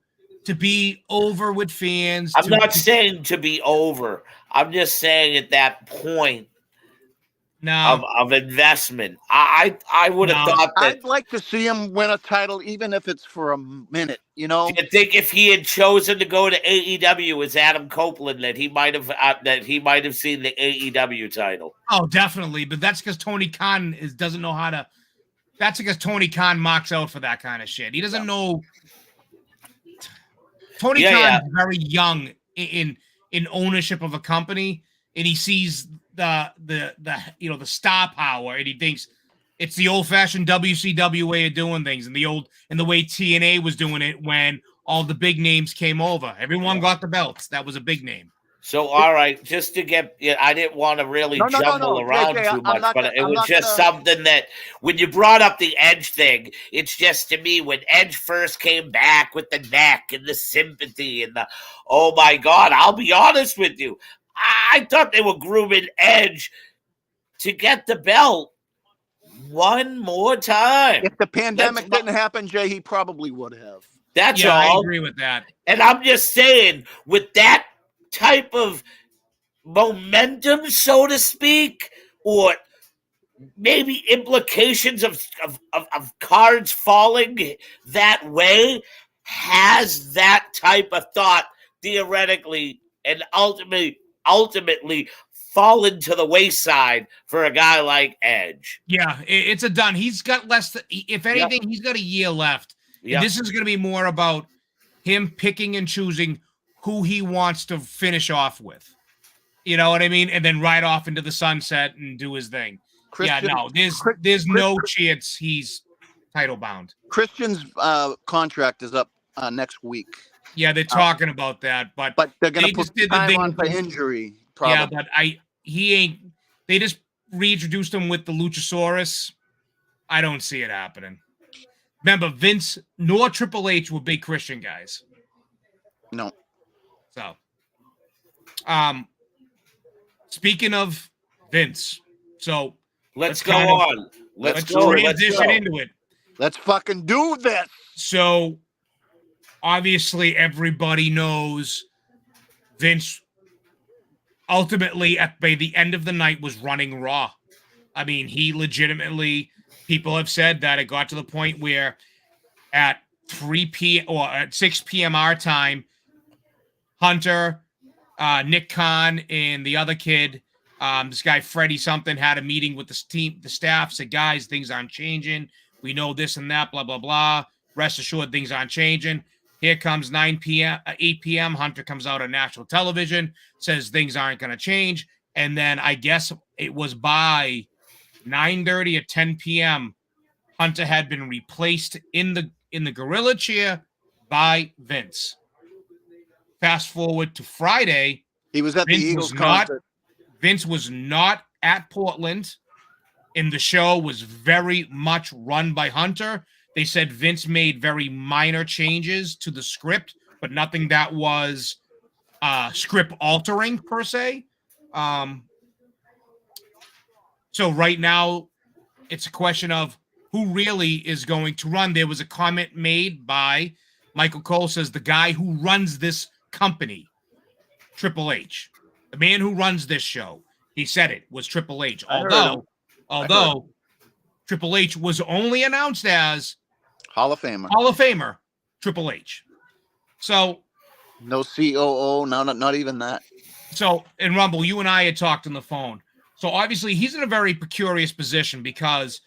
be over with fans. I'm not saying to be over. I'm just saying at that point of investment. I would have thought that. I'd like to see him win a title, even if it's for a minute. You know. Do you think if he had chosen to go to AEW as Adam Copeland, that he might have seen the AEW title? Oh, definitely. But that's because Tony Khan doesn't know how to. That's because Tony Khan mocks out for that kind of shit. He doesn't know. Tony Khan is very young in ownership of a company, and he sees the star power, and he thinks it's the old fashioned WCW way of doing things, and the way TNA was doing it when all the big names came over. Everyone got the belts. That was a big name. So, all right, just to get, I didn't want to really jumble around too much, but it was just something that when you brought up the Edge thing, it's just to me, when Edge first came back with the neck and the sympathy and oh my God, I'll be honest with you. I thought they were grooming Edge to get the belt one more time. If the pandemic didn't happen, Jay, he probably would have. That's all. I agree with that. And I'm just saying, with that type of momentum, so to speak, or maybe implications of cards falling that way has that type of thought theoretically and ultimately fallen to the wayside for a guy like Edge. Yeah, it's a done. He's got less. If anything, he's got a year left. Yep. And this is going to be more about him picking and choosing who he wants to finish off with. You know what I mean? And then ride off into the sunset and do his thing. There's no chance he's title bound. Christian's contract is up next week. Yeah, they're talking about that, but they're going to put time on for injury. Probably. Yeah, but he ain't. They just reintroduced him with the Luchasaurus. I don't see it happening. Remember, Vince nor Triple H were big Christian guys. No. So, speaking of Vince, so let's go on. Let's transition into it. Let's fucking do this. So, obviously, everybody knows Vince ultimately, by the end of the night, was running Raw. I mean, he legitimately, people have said that it got to the point where at 3 p.m. or at 6 p.m. our time, Hunter, Nick Khan, and the other kid, this guy Freddie something, had a meeting with the staff, said, guys, things aren't changing. We know this and that, blah, blah, blah. Rest assured, things aren't changing. Here comes 8 p.m. Hunter comes out on national television, says things aren't going to change. And then I guess it was by 9:30 or 10 p.m., Hunter had been replaced in the gorilla chair by Vince. Fast forward to Friday. He was at the Eagles concert. Vince was not at Portland, and the show was very much run by Hunter. They said Vince made very minor changes to the script, but nothing that was script altering per se. So right now, it's a question of who really is going to run. There was a comment made by Michael Cole, says the guy who runs this company, Triple H, the man who runs this show, he said it was Triple H. Although Triple H was only announced as Hall of Famer Triple H. So no COO, not even that. So in Rumble, you and I had talked on the phone. So obviously he's in a very precarious position because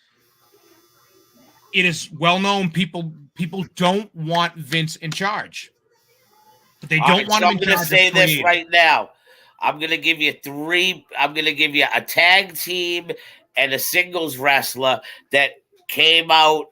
it is well known people don't want Vince in charge. They don't want him in charge. I'm going to say this right now. I'm going to give you three. I'm going to give you a tag team and a singles wrestler that came out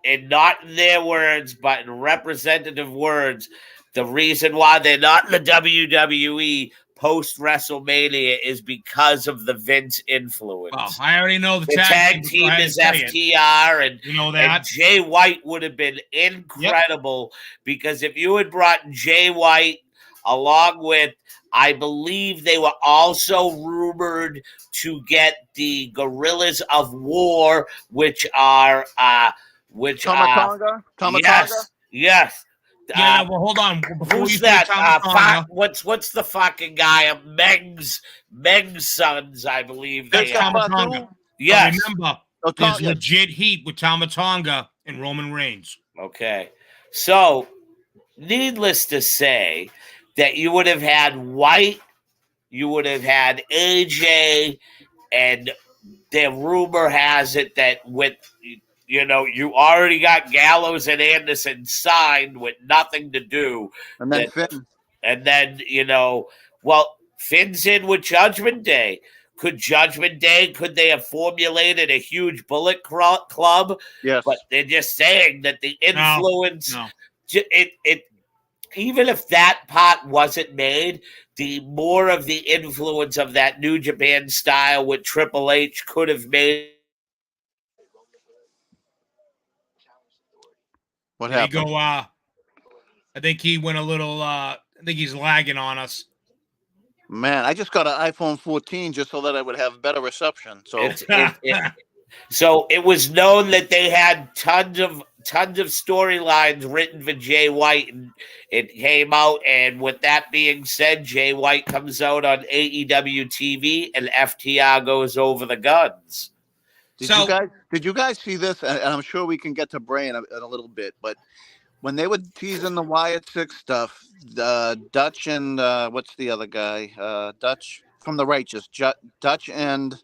in not in their words, but in representative words, the reason why they're not in the WWE post WrestleMania is because of the Vince influence. Well, I already know the tag team is FTR, and you know that. And Jay White would have been incredible because if you had brought Jay White along with, I believe they were also rumored to get the Gorillas of War, which are Tamatonga? Yes. Yeah, well, hold on. Before who's that? What's the fucking guy? Meng's sons, I believe. That's Tamatonga. Yes. So remember, there's legit heat with Tamatonga and Roman Reigns. Okay. So, needless to say, that you would have had White, you would have had AJ, and the rumor has it that with... You know, you already got Gallows and Anderson signed with nothing to do. And then Finn. And then, Finn's in with Judgment Day. Could they have formulated a huge Bullet Club? Yes. But they're just saying that the influence, No. Even if that part wasn't made, the more of the influence of that New Japan style with Triple H could have made. What happened? I think he went a little, I think he's lagging on us. Man, I just got an iPhone 14 just so that I would have better reception. So So it was known that they had tons tons of storylines written for Jay White, and it came out. And with that being said, Jay White comes out on AEW TV, and FTR goes over the guns. Did you guys see this? And I'm sure we can get to Bray in a little bit, but when they were teasing the Wyatt Six stuff, Dutch and what's the other guy? Dutch from the Righteous, Dutch and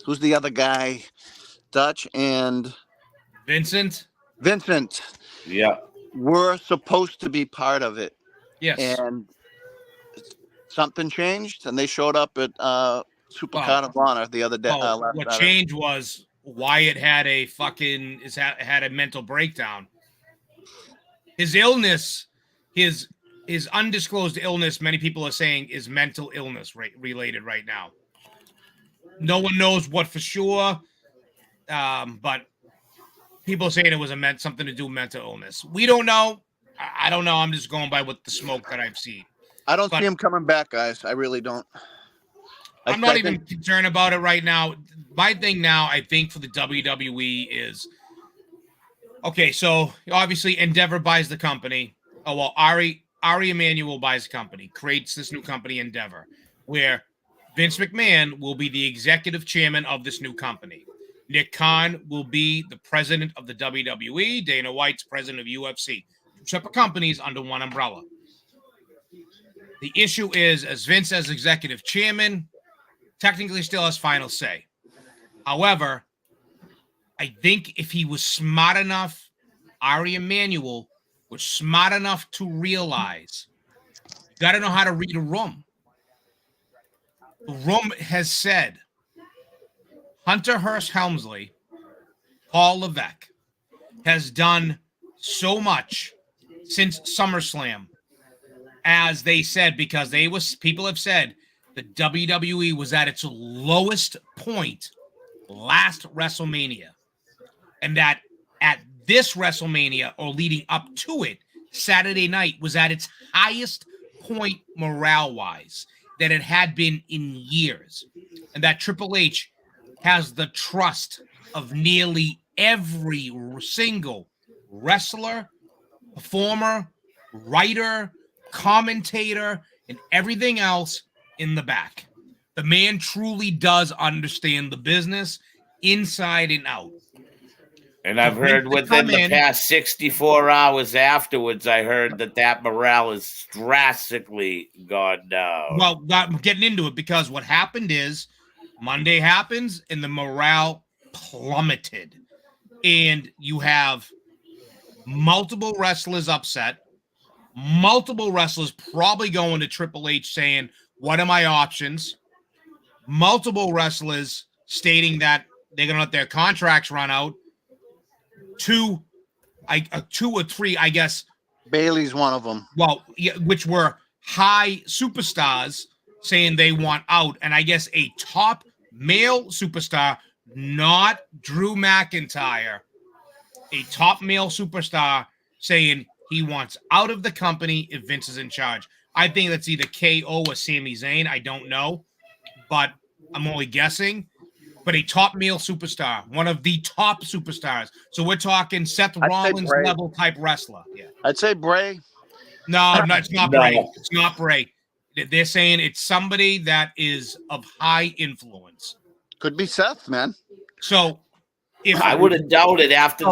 who's the other guy? Dutch and Vincent. Yeah. Were supposed to be part of it. Yes. And something changed, and they showed up at Supercard of Honor the other day. What changed was Wyatt had a had a mental breakdown. His illness, his undisclosed illness, many people are saying is mental illness related right now. No one knows what for sure, but people are saying it was something to do with mental illness. We don't know. I don't know. I'm just going by what the smoke that I've seen. I don't see him coming back, guys. I really don't. I'm not even concerned about it right now. My thing now, I think, for the WWE is, okay, so obviously Endeavor buys the company. Oh, well, Ari Emanuel buys the company, creates this new company, Endeavor, where Vince McMahon will be the executive chairman of this new company. Nick Khan will be the president of the WWE. Dana White's president of UFC. Two separate companies under one umbrella. The issue is, as Vince as executive chairman, technically still has final say. However, I think if he was smart enough, Ari Emanuel was smart enough to realize you got to know how to read a room. The room has said Hunter Hearst Helmsley, Paul Levesque, has done so much since SummerSlam, as they said, because people have said the WWE was at its lowest point last WrestleMania, and that at this WrestleMania, or leading up to it, Saturday night was at its highest point morale-wise that it had been in years, and that Triple H has the trust of nearly every single wrestler, performer, writer, commentator, and everything else in the back. The man truly does understand the business inside and out. And I've heard within the past 64 hours afterwards, I heard that morale is drastically gone down. Well, I'm getting into it because what happened is Monday happens and the morale plummeted. And you have multiple wrestlers upset, multiple wrestlers probably going to Triple H saying, what are my options? Multiple wrestlers stating that they're going to let their contracts run out. Two or three, I guess. Bailey's one of them. Well, yeah, which were high superstars saying they want out. And I guess a top male superstar, not Drew McIntyre, a top male superstar saying he wants out of the company if Vince is in charge. I think that's either KO or Sami Zayn. I don't know, but I'm only guessing. But a top male superstar, one of the top superstars. So we're talking Seth Rollins level type wrestler. Yeah, I'd say Bray. No, it's not Bray. It's not Bray. They're saying it's somebody that is of high influence. Could be Seth, man. So if I would have doubted after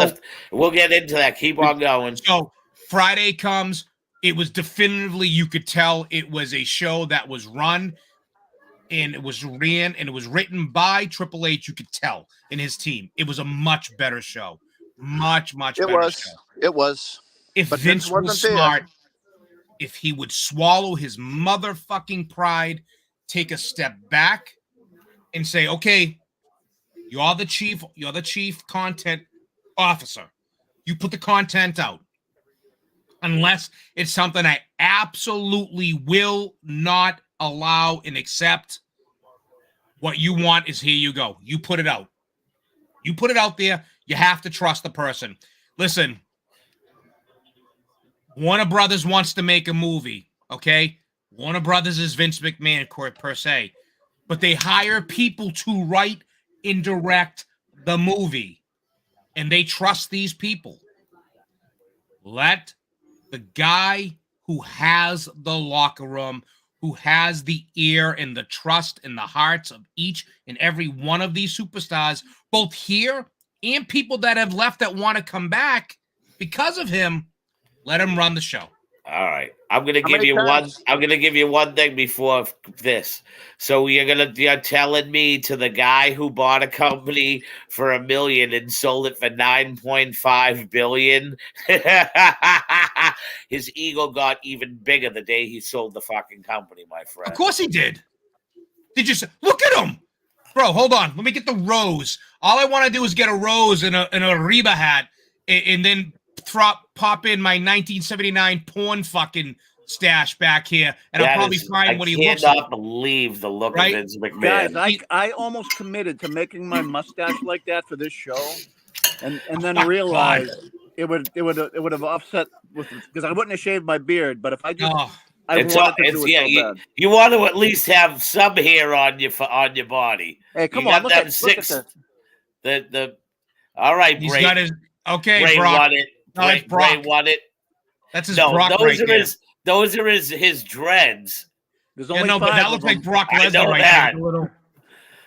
we'll get into that. Keep on going. So Friday comes, it was definitively, you could tell it was a show that was run and it was written by Triple H. You could tell in his team. It was a much better show. Much better show. It was. If Vince was smart, if he would swallow his motherfucking pride, take a step back and say, okay, you're the chief content officer. You put the content out. Unless it's something I absolutely will not allow and accept. What you want is here you go. You put it out. You put it out there. You have to trust the person. Listen, Warner Brothers wants to make a movie, okay? Warner Brothers is Vince McMahon per se, but they hire people to write and direct the movie, and they trust these people. Let the guy who has the locker room, who has the ear and the trust and the hearts of each and every one of these superstars, both here and people that have left that want to come back because of him, let him run the show. All right, I'm gonna How give many you times? one. I'm gonna give you one thing before this. So you're telling me to the guy who bought a company for $1 million and sold it for $9.5 billion. His ego got even bigger the day he sold the fucking company, my friend. Of course he did. Did you look at him, bro? Hold on, let me get the rose. All I want to do is get a rose and a Reba hat, and then pop in my 1979 porn fucking stash back here, and I'll probably find what he looks like. I cannot believe the look Right? of Vince McMahon. Guys, I almost committed to making my mustache like that for this show, and then realized it would have offset with, because I wouldn't have shaved my beard, but if I just I wanted to do it so bad. You want to at least have some hair on your body. Hey, come on, look at this. All right, he's Bray. got his Bray Brock. won it. No, Bray won it. That's his Brock those right are there. those are his dreads. There's only but that looks like Brock I Lesnar know right that. there.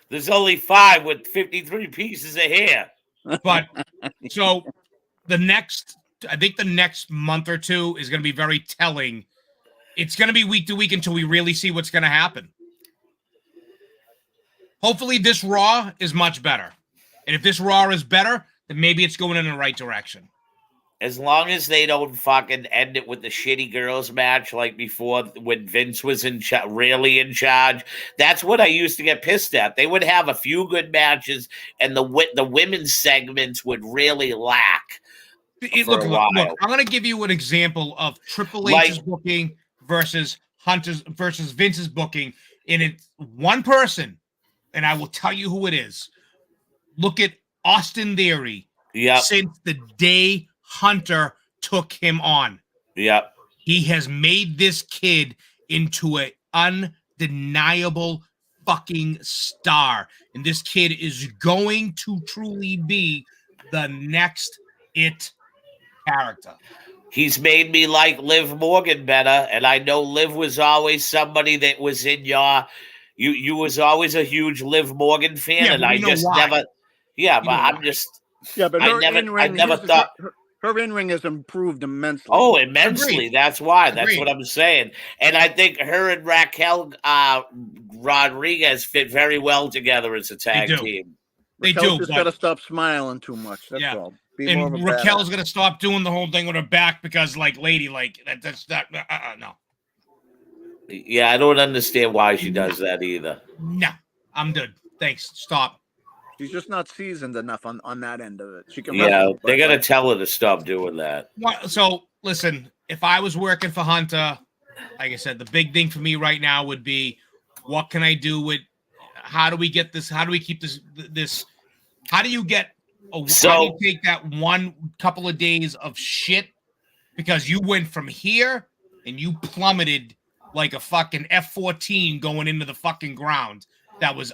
There's only 5 with 53 pieces of hair. But so I think the next month or two is going to be very telling. It's going to be week to week until we really see what's going to happen. Hopefully this Raw is much better. And if this Raw is better, then maybe it's going in the right direction. As long as they don't fucking end it with the shitty girls match like before when Vince was really in charge. That's what I used to get pissed at. They would have a few good matches and the women's segments would really lack. Look, I'm going to give you an example of Triple H's booking versus Vince's booking. And it's one person, and I will tell you who it is. Look at Austin Theory. Yeah. Since the day Hunter took him on. Yep. He has made this kid into an undeniable fucking star. And this kid is going to truly be the next It character. He's made me like Liv Morgan better. And I know Liv was always somebody that was in you was always a huge Liv Morgan fan. Yeah, and I just never. Yeah, but I'm just. Yeah, but I never thought. Her in-ring has improved immensely. Oh, immensely. Agreed. That's why. Agreed. That's what I'm saying. And I think her and Raquel Rodriguez fit very well together as a tag team. Raquel's just got to stop smiling too much. That's all. Be more of a Raquel's going to stop doing the whole thing with her back because, no. Yeah, I don't understand why she does that either. No, I'm good. Thanks. Stop. She's just not seasoned enough on that end of it. She can. They're gonna tell her to stop doing that. So listen, if I was working for Hunter, like I said, the big thing for me right now would be, what can I do with? How do we get this? How do we keep this? How do you get? How do you take that one couple of days of shit because you went from here and you plummeted like a fucking F-14 going into the fucking ground. That was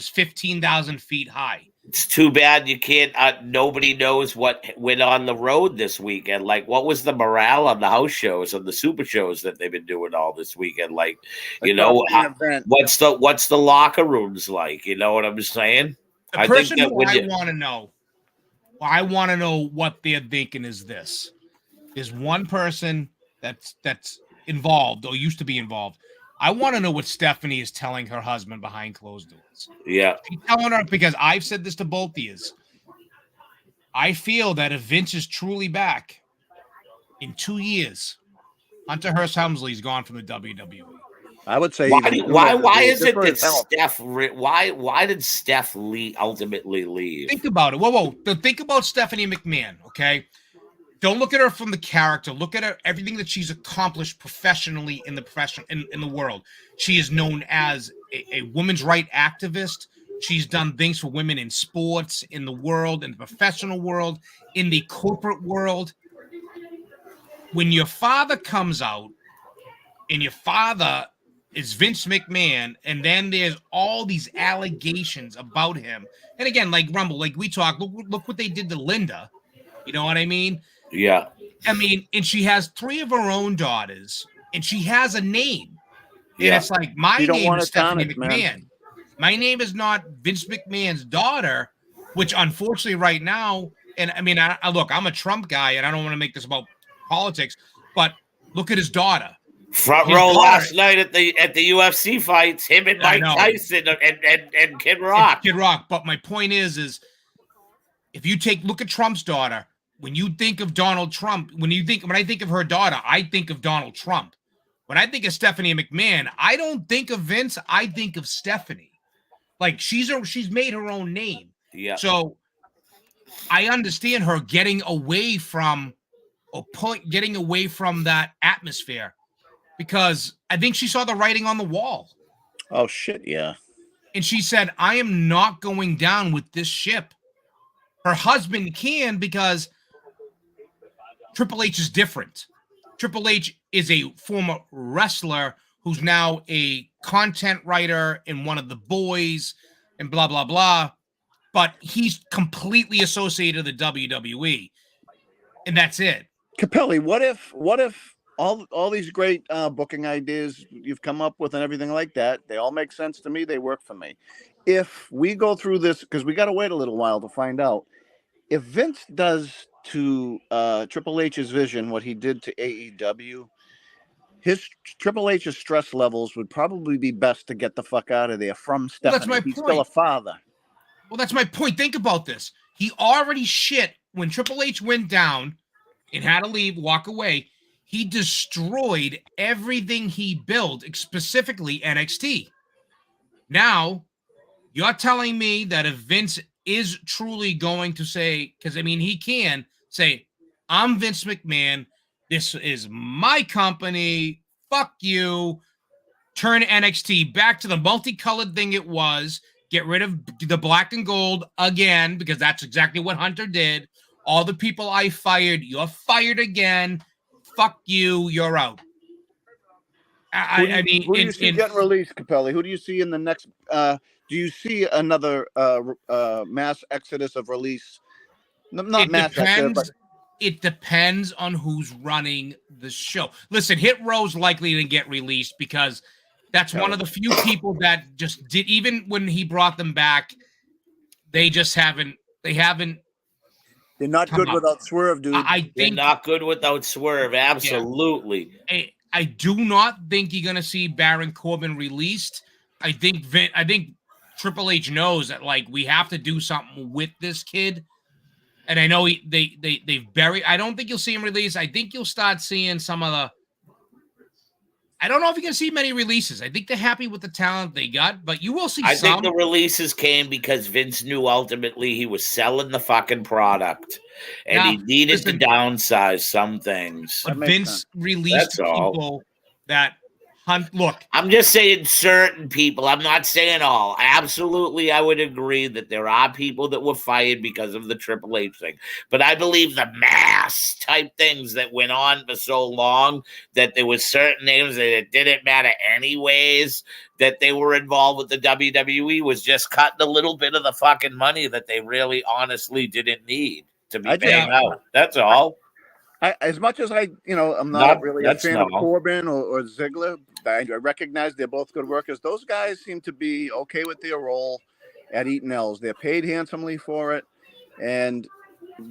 15,000 feet high. It's too bad you can't. Nobody knows what went on the road this weekend. Like, what was the morale on the house shows and the super shows that they've been doing all this weekend? Like, what's the locker rooms like? You know what I'm saying? The person I want to know what they're thinking is this: is one person that's involved or used to be involved. I want to know what Stephanie is telling her husband behind closed doors. Yeah. She's telling her, because I've said this to both of you. I feel that if Vince is truly back in 2 years, Hunter Hearst Helmsley is gone from the WWE. I would say why is it that Steph? Why did Steph ultimately leave? Think about it. Whoa. Think about Stephanie McMahon, okay? Don't look at her from the character. Look at her, everything that she's accomplished professionally in the world. She is known as a women's right activist. She's done things for women in sports, in the world, in the professional world, in the corporate world. When your father comes out, and your father is Vince McMahon, and then there's all these allegations about him. And again, like Rumble, like we talk, look what they did to Linda. You know what I mean? Yeah. I mean, and she has 3 of her own daughters, and she has a name. And Yeah. it's like, my You don't name want is to Stephanie tarnish, McMahon. man. My name is not Vince McMahon's daughter, which unfortunately right now, and I mean, I look, I'm a Trump guy, and I don't want to make this about politics, but look at his daughter. Front His row daughter- last night at the UFC fights, him and I Mike know. Tyson and Kid Rock. Kid Rock. But my point is if you look at Trump's daughter, when you think of Donald Trump, when I think of her daughter, I think of Donald Trump. When I think of Stephanie McMahon, I don't think of Vince. I think of Stephanie. Like she's made her own name. Yeah. So I understand her getting away from that atmosphere because I think she saw the writing on the wall. Oh shit, yeah. And she said, I am not going down with this ship. Her husband can because Triple H is different. Triple H is a former wrestler who's now a content writer in one of the boys and blah, blah, blah. But he's completely associated with the WWE. And that's it. Capelli, what if all these great booking ideas you've come up with and everything like that, they all make sense to me, they work for me. If we go through this, because we got to wait a little while to find out, if Vince does to Triple H's vision what he did to AEW, his Triple H's stress levels would probably be best to get the fuck out of there from Stephanie. Well, that's my He's point. still a father. Well, that's my point. Think about this. He already shit when Triple H went down and had to leave, walk away. He destroyed everything he built, specifically NXT. Now, you're telling me that if Vince is truly going to say, because I mean, he can say, I'm Vince McMahon. This is my company. Fuck you. Turn NXT back to the multicolored thing it was. Get rid of the black and gold again, because that's exactly what Hunter did. All the people I fired, you're fired again. Fuck you. You're out. I mean, who do you see getting released, Capelli? Who do you see in the next? Do you see another mass exodus of release? Not mass exodus, but it depends on who's running the show. Listen, Hit Row's likely to get released because that's one of the few people that just did. Even when he brought them back, they just haven't. They haven't. They're not good without Swerve, dude. I think they're not good without Swerve. Absolutely. Yeah. I do not think you're gonna see Baron Corbin released. I think Triple H knows that like we have to do something with this kid, and I know they've buried. I don't think you'll see him released. I think you'll start seeing some of the. I don't know if you're gonna see many releases. I think they're happy with the talent they got, but you will see. I think the releases came because Vince knew ultimately he was selling the fucking product, and he needed to downsize some things. But Vince released people that hunt. Look, I'm just saying certain people. I'm not saying all. Absolutely, I would agree that there are people that were fired because of the Triple H thing. But I believe the mass type things that went on for so long that there was certain names that it didn't matter anyways, that they were involved with the WWE was just cutting a little bit of the fucking money that they really honestly didn't need to be paying out. That's all. As much as I'm not really a fan of Corbin or Ziggler, I recognize they're both good workers. Those guys seem to be okay with their role at Eaton L's. They're paid handsomely for it, and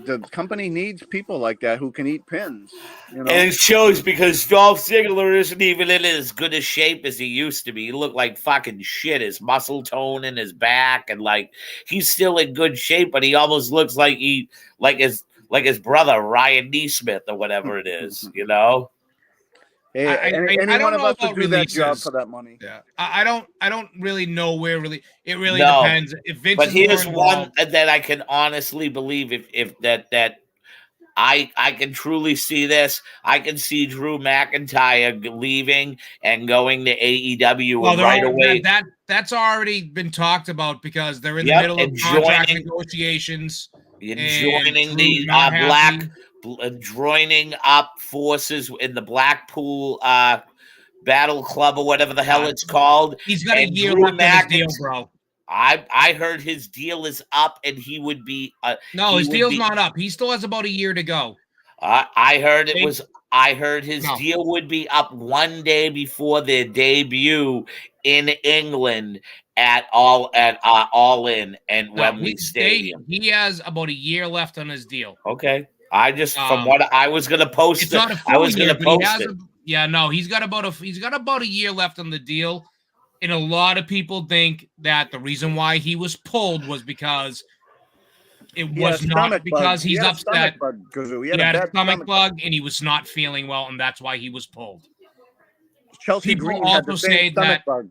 the company needs people like that who can eat pins. And it shows because Dolph Ziggler isn't even in as good a shape as he used to be. He looked like fucking shit. His muscle tone in his back, and like he's still in good shape, but he almost looks like his brother Ryan Neesmith or whatever it is, you know. Hey, any one of us would do that job for that money. Yeah, I don't really know where really. It really depends. If Vince but here's one that I can honestly believe if that I can truly see this. I can see Drew McIntyre leaving and going to AEW right away. That's already been talked about because they're in the middle of contract negotiations. Joining the joining up forces in the Blackpool Battle Club or whatever the hell it's called. He's got a year left on his deal, bro. I heard his deal is up and he would be no, his deal's not up. He still has about a year to go. I heard it They- was. I heard his No. deal would be up one day before their debut in England at All In and No, Wembley Stadium. he has about a year left on his deal. Okay, I just from Um, what I was gonna post It's it. not a I full was year, gonna but he post has it. he's got about a year left on the deal. And a lot of people think that the reason why he was pulled was because it He had was a not stomach because bug. he's He had a upset. stomach bug, Gazoo. He had a stomach bug and he was not feeling well, and that's why he was pulled. Chelsea People Green had the also same say stomach that bug.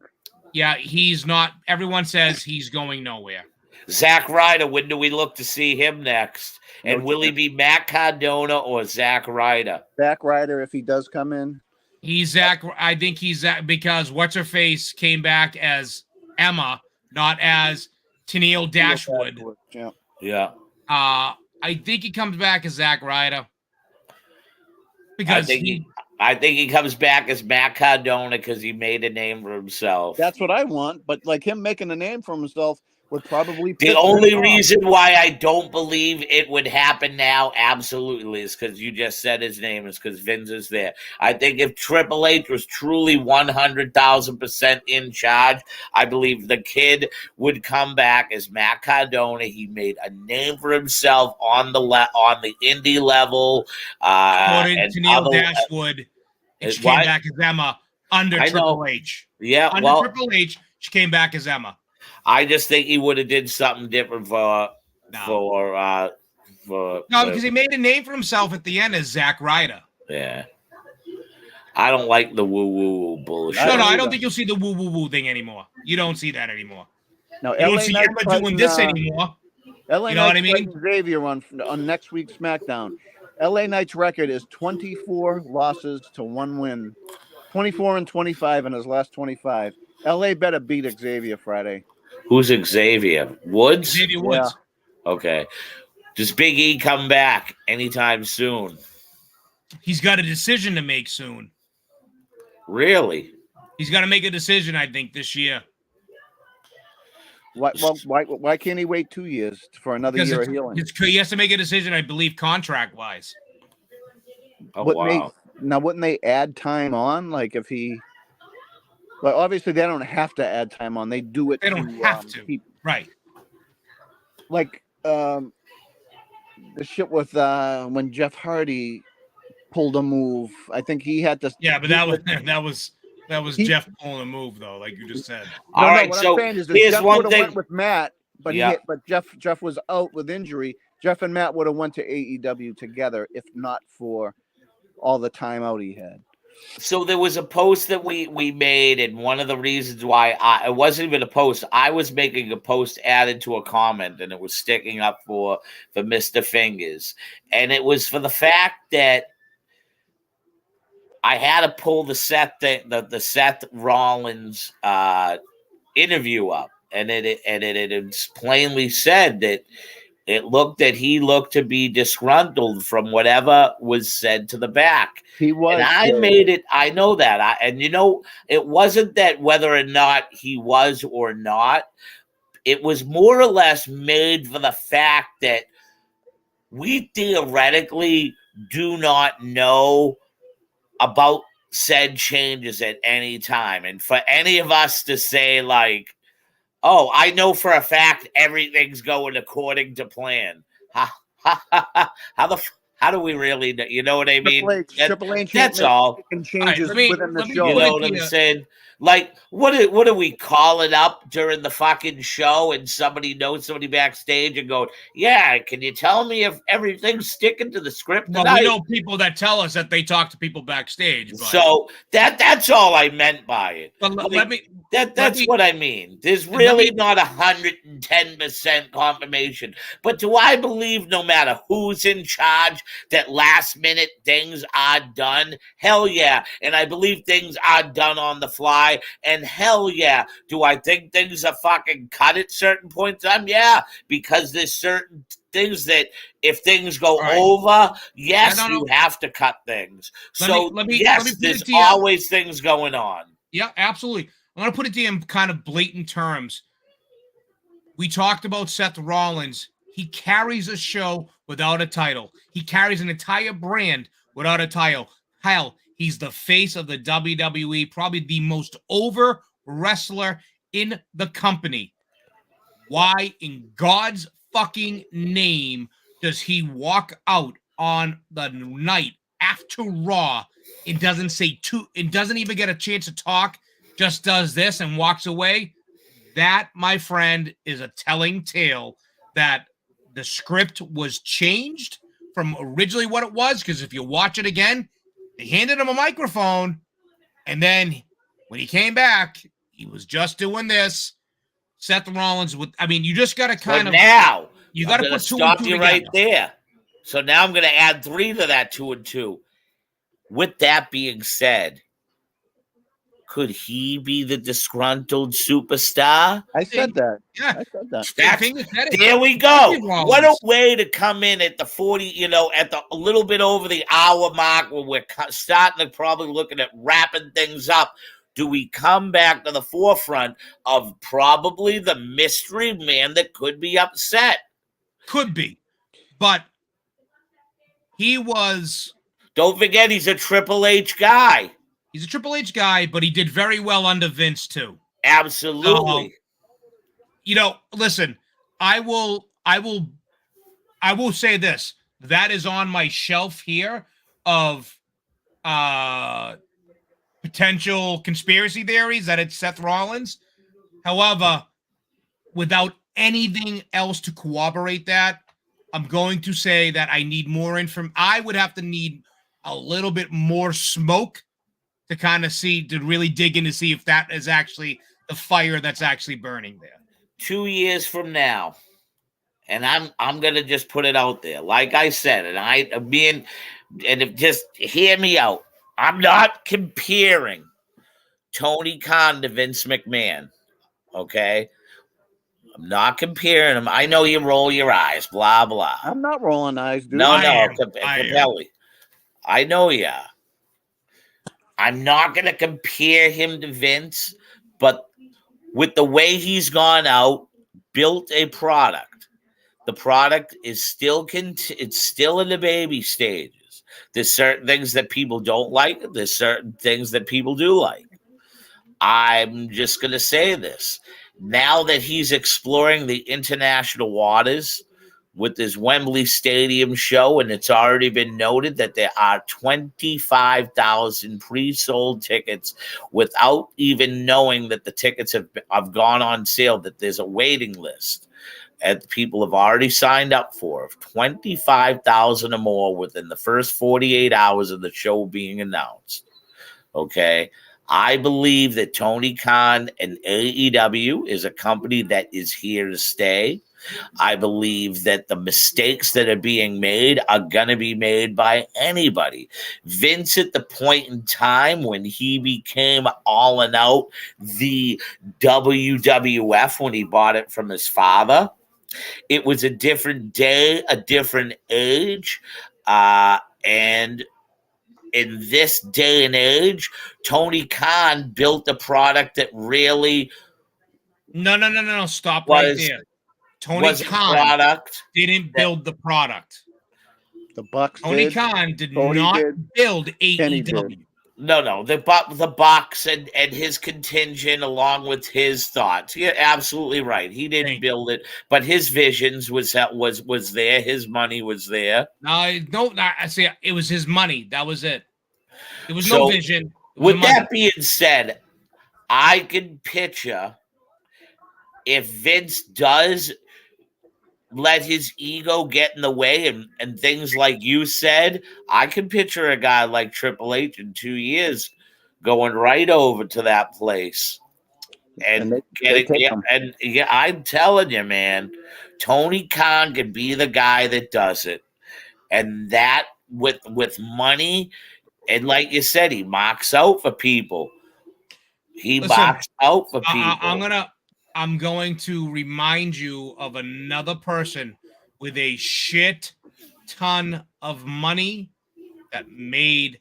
he's not. Everyone says he's going nowhere. Zack Ryder. When do we look to see him next? No And will he chance. be Matt Cardona or Zack Ryder? Zack Ryder, if he does come in. He's Zach. I think he's Zach because what's her face came back as Emma, not as Tennille Dashwood. Yeah. Yeah. I think he comes back as Zack Ryder because I think he comes back as Matt Cardona because he made a name for himself. That's what I want. But like him making a name for himself would probably The only reason why I don't believe it would happen now, absolutely, is because you just said his name, is because Vince is there. I think if Triple H was truly 100,000% in charge, I believe the kid would come back as Matt Cardona. He made a name for himself on the indie level. and Tennille Dashwood, she came back as Emma under Triple H. Yeah, under Triple H, she came back as Emma. I just think he would have did something different because he made a name for himself at the end as Zack Ryder. Yeah. I don't like the woo-woo bullshit. No, I don't think you'll see the woo-woo-woo thing anymore. You don't see that anymore. No, you don't see Emma doing this anymore. LA you know Knight's what I mean? Xavier on next week's SmackDown. LA Knight's record is 24 losses to 1 win. 24-25 in his last 25. LA better beat Xavier Friday. Who's Xavier? Woods? Xavier Woods. Yeah. Okay. Does Big E come back anytime soon? He's got a decision to make soon. Really? He's got to make a decision, I think, this year. Why can't he wait 2 years for another year of healing? He has to make a decision, I believe, contract-wise. Oh, wow. Wouldn't they add time on? Like if he... Well, obviously they don't have to add time on. They do it. They don't have to. Right. Like the shit with when Jeff Hardy pulled a move. I think he had to. Yeah, but that was Jeff pulling a move though, like you just said. All right, what so I'm saying is that here's Jeff one would thing have went with Matt, but Jeff was out with injury. Jeff and Matt would have went to AEW together if not for all the time out he had. So there was a post that we made, and one of the reasons why it wasn't even a post, I was making a post added to a comment, and it was sticking up for Mr. Fingers, and it was for the fact that I had to pull the Seth Rollins interview up, and it plainly said that he looked to be disgruntled from whatever was said to the back. He was. And I made it. I know that. It wasn't that whether or not he was or not. It was more or less made for the fact that we theoretically do not know about said changes at any time. And for any of us to say like, oh, I know for a fact everything's going according to plan. How do we really know? You know what I mean? Triple H that's all. Changes within the show. You know what I'm saying? Like, what do we call it up during the fucking show and somebody knows somebody backstage and go, yeah, can you tell me if everything's sticking to the script tonight? Well, we know people that tell us that they talk to people backstage. But... So that's all I meant by it. But that's what I mean. There's really not 110% confirmation. But do I believe no matter who's in charge that last minute things are done? Hell yeah. And I believe things are done on the fly. And hell yeah. Do I think things are fucking cut at certain points in time? Yeah. Because there's certain things that if things go over, yes, you have to cut things. There's always things going on. Yeah, absolutely. I'm going to put it to you in kind of blatant terms. We talked about Seth Rollins. He carries a show without a title. He carries an entire brand without a title. Hell, he's the face of the WWE, probably the most over wrestler in the company. Why in God's fucking name does he walk out on the night after Raw and doesn't say two and doesn't even get a chance to talk, just does this and walks away? That, my friend, is a telling tale that the script was changed from originally what it was, because if you watch it again, they handed him a microphone, and then when he came back, he was just doing this. Seth Rollins you just got to kind of now you got to put two and stop two you together. right there. So now I'm going to add 3 to that 2 and 2. With that being said, could he be the disgruntled superstar? I said that. Yeah. I said that. There we go. What a way to come in at the 40, at the a little bit over the hour mark when we're starting to probably looking at wrapping things up. Do we come back to the forefront of probably the mystery man that could be upset? Could be. But he was... Don't forget, he's a Triple H guy. He's a Triple H guy, but he did very well under Vince, too. Absolutely. Listen, I will say this. That is on my shelf here of potential conspiracy theories that it's Seth Rollins. However, without anything else to corroborate that, I'm going to say that I need more information. I would have to need a little bit more smoke to kind of to really dig in to see if that is actually the fire that's actually burning there. 2 years from now, and I'm gonna just put it out there, like I said, just hear me out. I'm not comparing Tony Khan to Vince McMahon. Okay, I'm not comparing them. I know you roll your eyes, blah blah. I'm not rolling eyes, dude. No, Capelli. I know you are. I'm not going to compare him to Vince, but with the way he's gone out, built a product. The product is it's still in the baby stages. There's certain things that people don't like. There's certain things that people do like. I'm just going to say this. Now that he's exploring the international waters with his Wembley Stadium show, and it's already been noted that there are 25,000 pre-sold tickets without even knowing that the tickets have gone on sale, that there's a waiting list and people have already signed up for 25,000 or more within the first 48 hours of the show being announced. Okay. I believe that Tony Khan and AEW is a company that is here to stay. I believe that the mistakes that are being made are going to be made by anybody. Vince, at the point in time when he became all in out the WWF, when he bought it from his father, it was a different day, a different age. And in this day and age, Tony Khan built a product that really... No. Stop right there. Tony Khan didn't build the product. The Bucks Tony Khan did not build AEW. No. The Bucks and his contingent along with his thoughts. You're absolutely right. He didn't build it, but his visions was there. His money was there. I see. It was his money. That was it. There was no vision. With that being said, I can picture if Vince does let his ego get in the way and things like you said, I can picture a guy like Triple H in 2 years going right over to that place and I'm telling you, man, Tony Khan could be the guy that does it. And that with money, and like you said, he marks out for people. I'm going to remind you of another person with a shit ton of money that made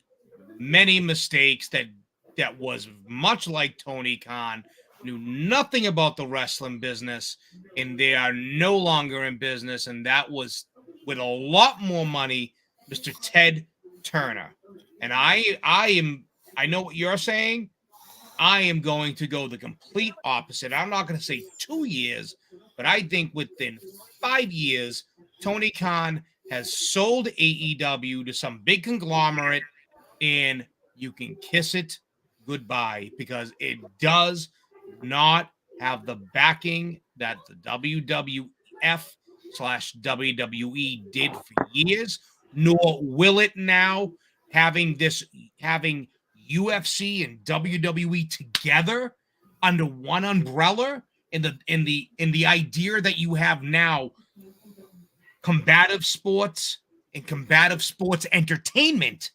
many mistakes, that was much like Tony Khan, knew nothing about the wrestling business, and they are no longer in business, and that was with a lot more money, Mr. Ted Turner. And I know what you're saying. I am going to go the complete opposite. I'm not going to say 2 years, but I think within 5 years, Tony Khan has sold AEW to some big conglomerate, and you can kiss it goodbye because it does not have the backing that the WWF/WWE did for years, nor will it now, having UFC and WWE together under one umbrella, in the idea that you have now combative sports and combative sports entertainment.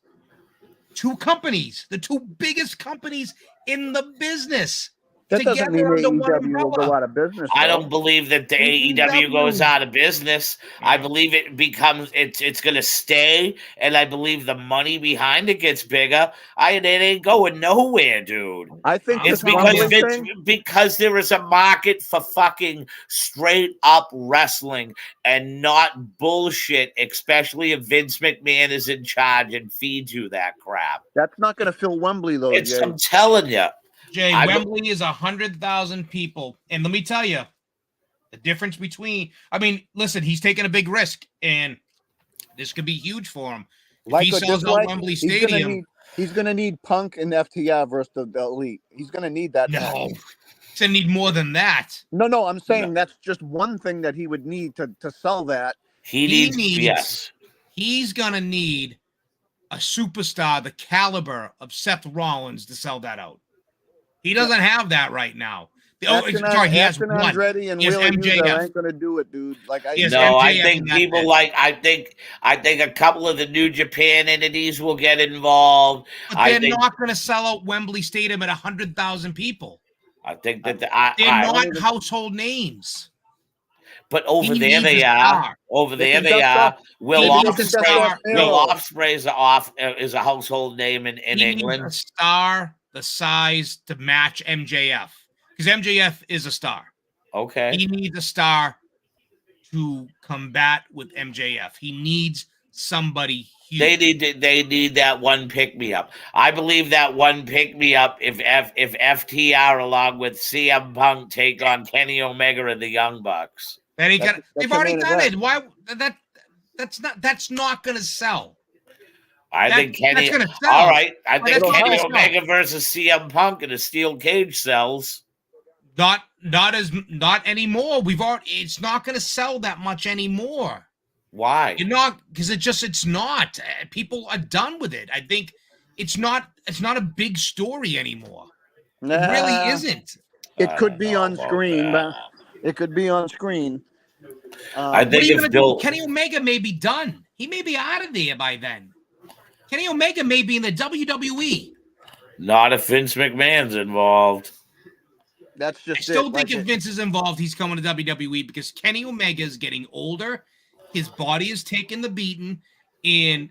Two companies, the two biggest companies in the business, That doesn't mean together under one AEW will go umbrella. out of business. I though. don't believe that the AEW AEW goes out of business. I believe it becomes it's going to stay, and I believe the money behind it gets bigger. It ain't going nowhere, dude. I think It's this rumbling because thing. because there is a market for fucking straight up wrestling and not bullshit, especially if Vince McMahon is in charge and feeds you that crap. That's not going to fill Wembley though, Jay. I'm telling you. Jay, Wembley is 100,000 people. And let me tell you, the difference between, listen, he's taking a big risk, and this could be huge for him. If he sells out Wembley Stadium, he's going to need Punk and FTR versus the Elite. He's going to need that. no, match. he's going to need more than that. No, I'm saying that's just one thing that he would need to sell that. Yes. He's going to need a superstar the caliber of Seth Rollins to sell that out. He doesn't have that right now. He has one. Andretti and Wheeler Yuta ain't gonna do it, dude. I think people I think a couple of the New Japan entities will get involved. But they're not going to sell out Wembley Stadium at 100,000 people. I think that they're not household names. But over there they are. Over there they are. Will Ospreay is a household name in England. A star the size to match MJF, because MJF is a star. Okay. He needs a star to combat with MJF. He needs somebody huge. They need that one pick me up. I believe that one pick me up if FTR along with CM Punk take on Kenny Omega and the Young Bucks. They've already done it. Why that's not going to sell. I think Kenny. All right, I think Kenny Omega versus CM Punk in a steel cage sells. Not anymore. It's not going to sell that much anymore. Why? Because it's not. People are done with it. I think it's not a big story anymore. It really isn't. It could be on screen, but it could be on screen. I think if Kenny Omega may be done. He may be out of there by then. Kenny Omega may be in the WWE. Not if Vince McMahon's involved. That's just. I still think if Vince is involved, he's coming to WWE because Kenny Omega is getting older. His body is taking the beating. And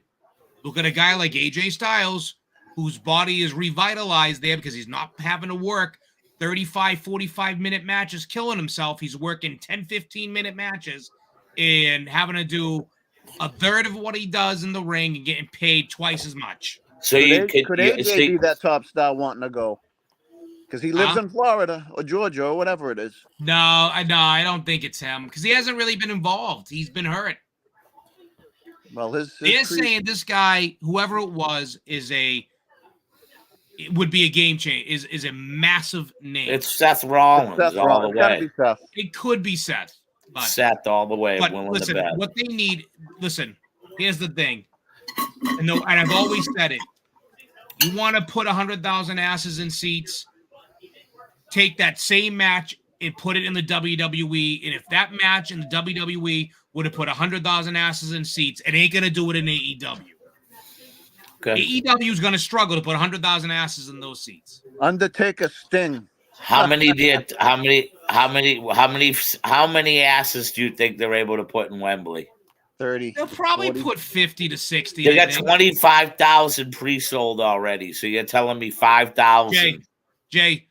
look at a guy like AJ Styles, whose body is revitalized there because he's not having to work 35, 45-minute matches, killing himself. He's working 10, 15-minute matches and having to do a third of what he does in the ring and getting paid twice as much. So could AJ be that top star wanting to go? Because he lives in Florida or Georgia or whatever it is. No, I don't think it's him because he hasn't really been involved. He's been hurt. Well, they're saying this guy, whoever it was, would be a game changer. Is a massive name. It's Seth Rollins all the way. It could be Seth. But, Seth all the way. But listen, what they need. Listen, here's the thing, and I've always said it. You want to put 100,000 asses in seats. Take that same match and put it in the WWE. And if that match in the WWE would have put 100,000 asses in seats, it ain't gonna do it in AEW. Okay. AEW is gonna struggle to put 100,000 asses in those seats. Undertaker Sting. How many asses do you think they're able to put in Wembley? 30. They'll probably 40. Put 50 to 60. They got 25,000 pre-sold already. So you're telling me 5,000? Jay,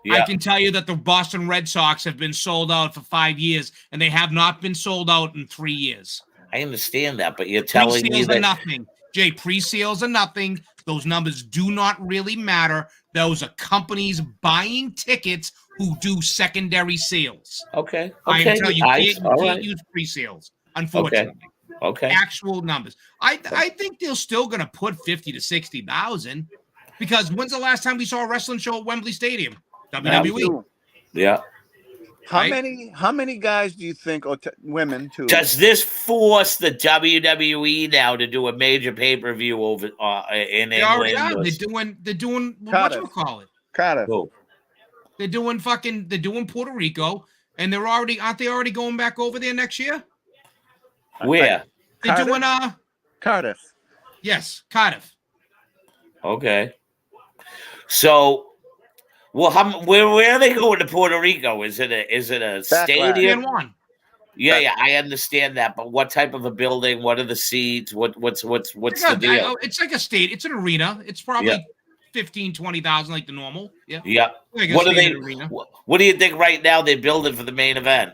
I can tell you that the Boston Red Sox have been sold out for 5 years, and they have not been sold out in 3 years. I understand that, but you're telling me Pre-sales are that nothing. Jay, pre-sales are nothing. Those numbers do not really matter. Those are companies buying tickets who do secondary sales. okay, I am okay, telling you, nice, you all can't right, use pre-sales, okay, unfortunately. okay. Actual numbers. I think they're still going to put 50 to 60,000 because when's the last time we saw a wrestling show at Wembley Stadium? WWE, 92. Yeah. right? How many guys do you think, or women too? Does this force the WWE now to do a major pay-per-view over in They already England? are. Or They're doing Cardiff. whatchamacallit. Cardiff. oh, They're doing Puerto Rico, and aren't they already going back over there next year? where? They're Cardiff? doing Cardiff. yes, Cardiff. Okay. So, well, where are they going to Puerto Rico? Is it a Backlash. stadium? San Juan. Yeah, I understand that, but what type of a building? What are the seats? What's the deal? It's like a state. It's an arena. It's Yeah, probably 15-20,000 like the normal. Yeah. yeah. Like a What are they? standard arena. What do you think right now they're building for the main event?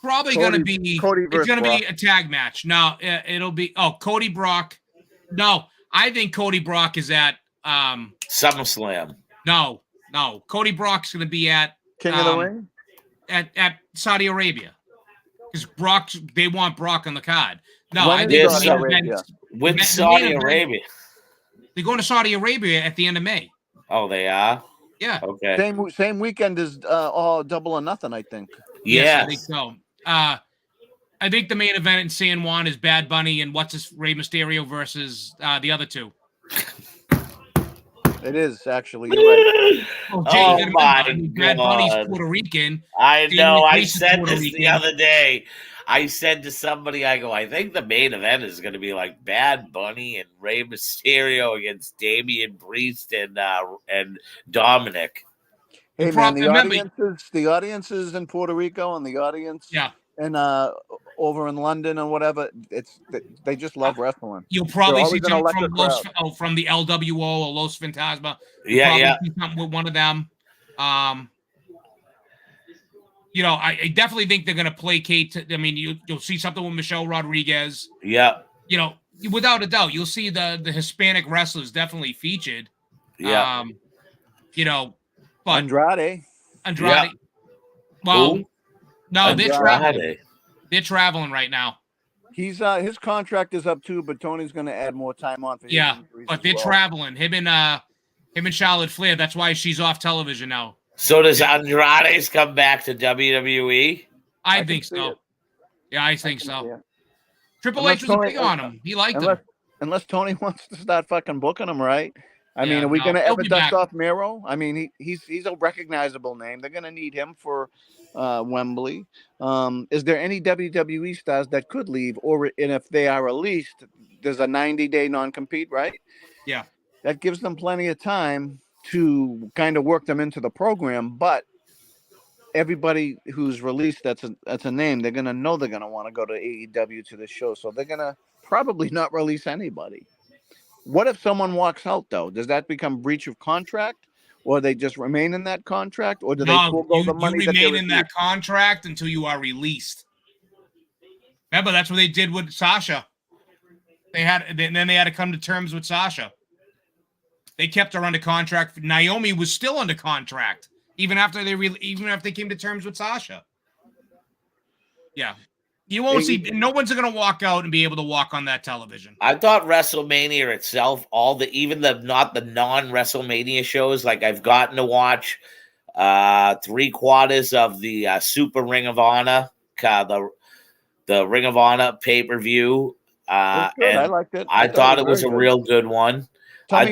Probably going to be Cody it's versus going to be Brock. a tag match. No, it'll be Cody Brock. No, I think Cody Brock is at SummerSlam. no. Cody Brock's going to be at King of the Ring. at Saudi Arabia. Because they want Brock on the card. No, When I is think Saudi the main Arabia? event- With the Saudi main event- Arabia. They're going to Saudi Arabia at the end of May. Oh, they are? Yeah. Okay. Same weekend as all Double or Nothing, I think. Yes, I think Yes. so. I think the main event in San Juan is Bad Bunny and Rey Mysterio versus the other two. It is actually. You're right. Oh, Oh, you gotta my remember, Bad Bunny's God. Puerto Rican. I Damien know. I Priest is said Puerto this the Rican. other day. I said to somebody, I think the main event is going to be like Bad Bunny and Rey Mysterio against Damian Priest and Dominic. Hey The man, the remember- audiences in Puerto Rico and the audience Yeah, and over in London and whatever, they just love wrestling. you'll probably They're see always an something electric from the LWO or Los Fantasma. Yeah, yeah. See something with one of them. I definitely think they're going to placate. I mean, you'll see something with Michelle Rodriguez. Yeah. Without a doubt, you'll see the Hispanic wrestlers definitely featured. Yeah. But Andrade. Andrade. Yeah. Well, Who? no, they're traveling. Andrade. They're traveling right now. He's his contract is up too, but Tony's going to add more time on for his injuries But as they're well. traveling. Him and Charlotte Flair. That's why she's off television now. So does Andrade's come back to WWE? I can think see so. it. Yeah, I think so. Yeah. Triple Unless H was Tony- big on him. He liked him. Unless Tony wants to start fucking booking him, right? I Yeah, mean, are we no, going to he'll ever be dust back. off Miro? I mean, he's a recognizable name. They're going to need him for Wembley. Is there any WWE stars that could leave, and if they are released, there's a 90-day non-compete, right? Yeah. That gives them plenty of time to kind of work them into the program, but everybody who's released that's a name, they're gonna know they're gonna want to go to AEW to the show, so they're gonna probably not release anybody. What if someone walks out though? Does that become breach of contract, or they just remain in that contract, or do they forego the money you that they remain in that received? contract until you are released. Remember, that's what they did with Sasha. Then they had to come to terms with Sasha. They kept her under contract. Naomi was still under contract even after they came to terms with Sasha. Yeah, you won't see. No one's going to walk out and be able to walk on that television. I thought WrestleMania itself, even the non-WrestleMania shows, like I've gotten to watch 3/4 of the Super Ring of Honor, the Ring of Honor pay-per-view. I liked it. I thought it was a real good one. Tell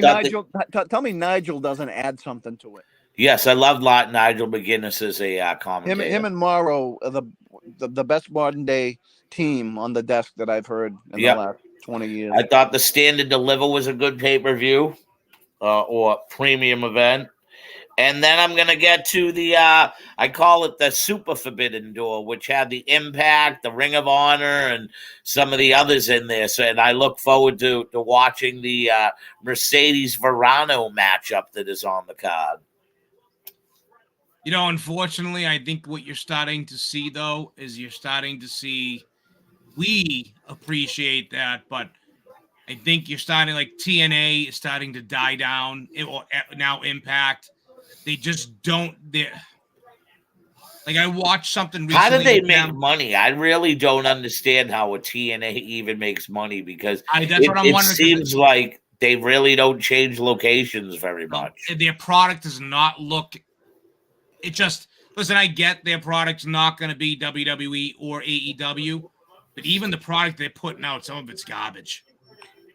me Nigel doesn't add something to it. Yes, I love Nigel McGuinness as a commentator. Him and Morrow are the best modern day team on the desk that I've heard in the last 20 years. I thought the Stand and Deliver was a good pay-per-view or premium event. And then I'm going to get to the, I call it the Super Forbidden Door, which had the Impact, the Ring of Honor, and some of the others in there. So, and I look forward to watching the Mercedes Verano matchup that is on the card. Unfortunately, I think what you're starting to see, though, is you're starting to see we appreciate that, but I think you're starting like TNA is starting to die down. Or now Impact, they just don't. They like I watched something How do recently they with make them. money? I really don't understand how a TNA even makes money because That's what I'm it wondering. seems like they really don't change locations very much. Their product does not look. It just listen. I get their product's not going to be WWE or AEW, but even the product they're putting out, some of it's garbage.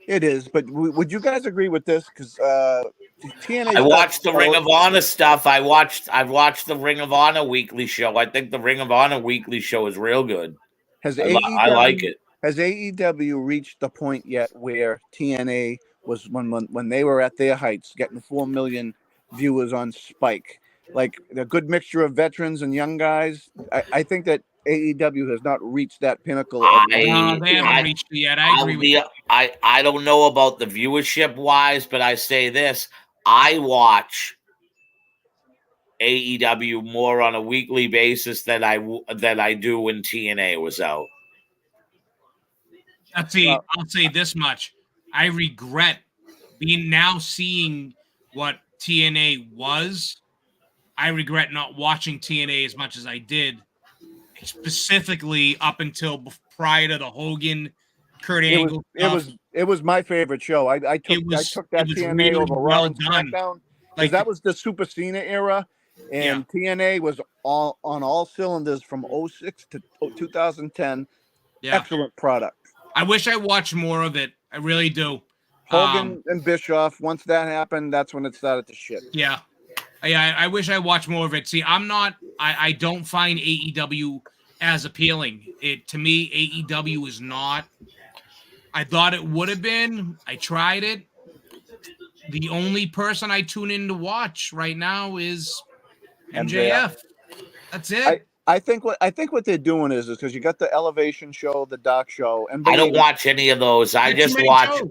It is, but would you guys agree with this? Because TNA. I watched the Ring of Honor stuff. I've watched the Ring of Honor weekly show. I think the Ring of Honor weekly show is real good. I like it. Has AEW reached the point yet where TNA was when they were at their heights, getting 4 million viewers on Spike? Like a good mixture of veterans and young guys. I think that AEW has not reached that pinnacle. They haven't reached it yet. I agree with you. I don't know about the viewership wise, but I say this: I watch AEW more on a weekly basis than I do when TNA was out. I'll say this much: I regret seeing what TNA was. I regret not watching TNA as much as I did, specifically up until prior to the Hogan, Kurt Angle. It was my favorite show. I took that TNA really over Raw and SmackDown because that was the Super Cena era, and TNA was on all cylinders from 06 to 2010. Yeah. Excellent product. I wish I watched more of it. I really do. Hogan and Bischoff. Once that happened, that's when it started to shit. Yeah. I wish I watched more of it. See, I don't find AEW as appealing. To me, AEW is not. I thought it would have been. I tried it. The only person I tune in to watch right now is MJF. That's it. I think what they're doing is because you got the Elevation show, the Dark show, and I don't watch any of those. I just watch.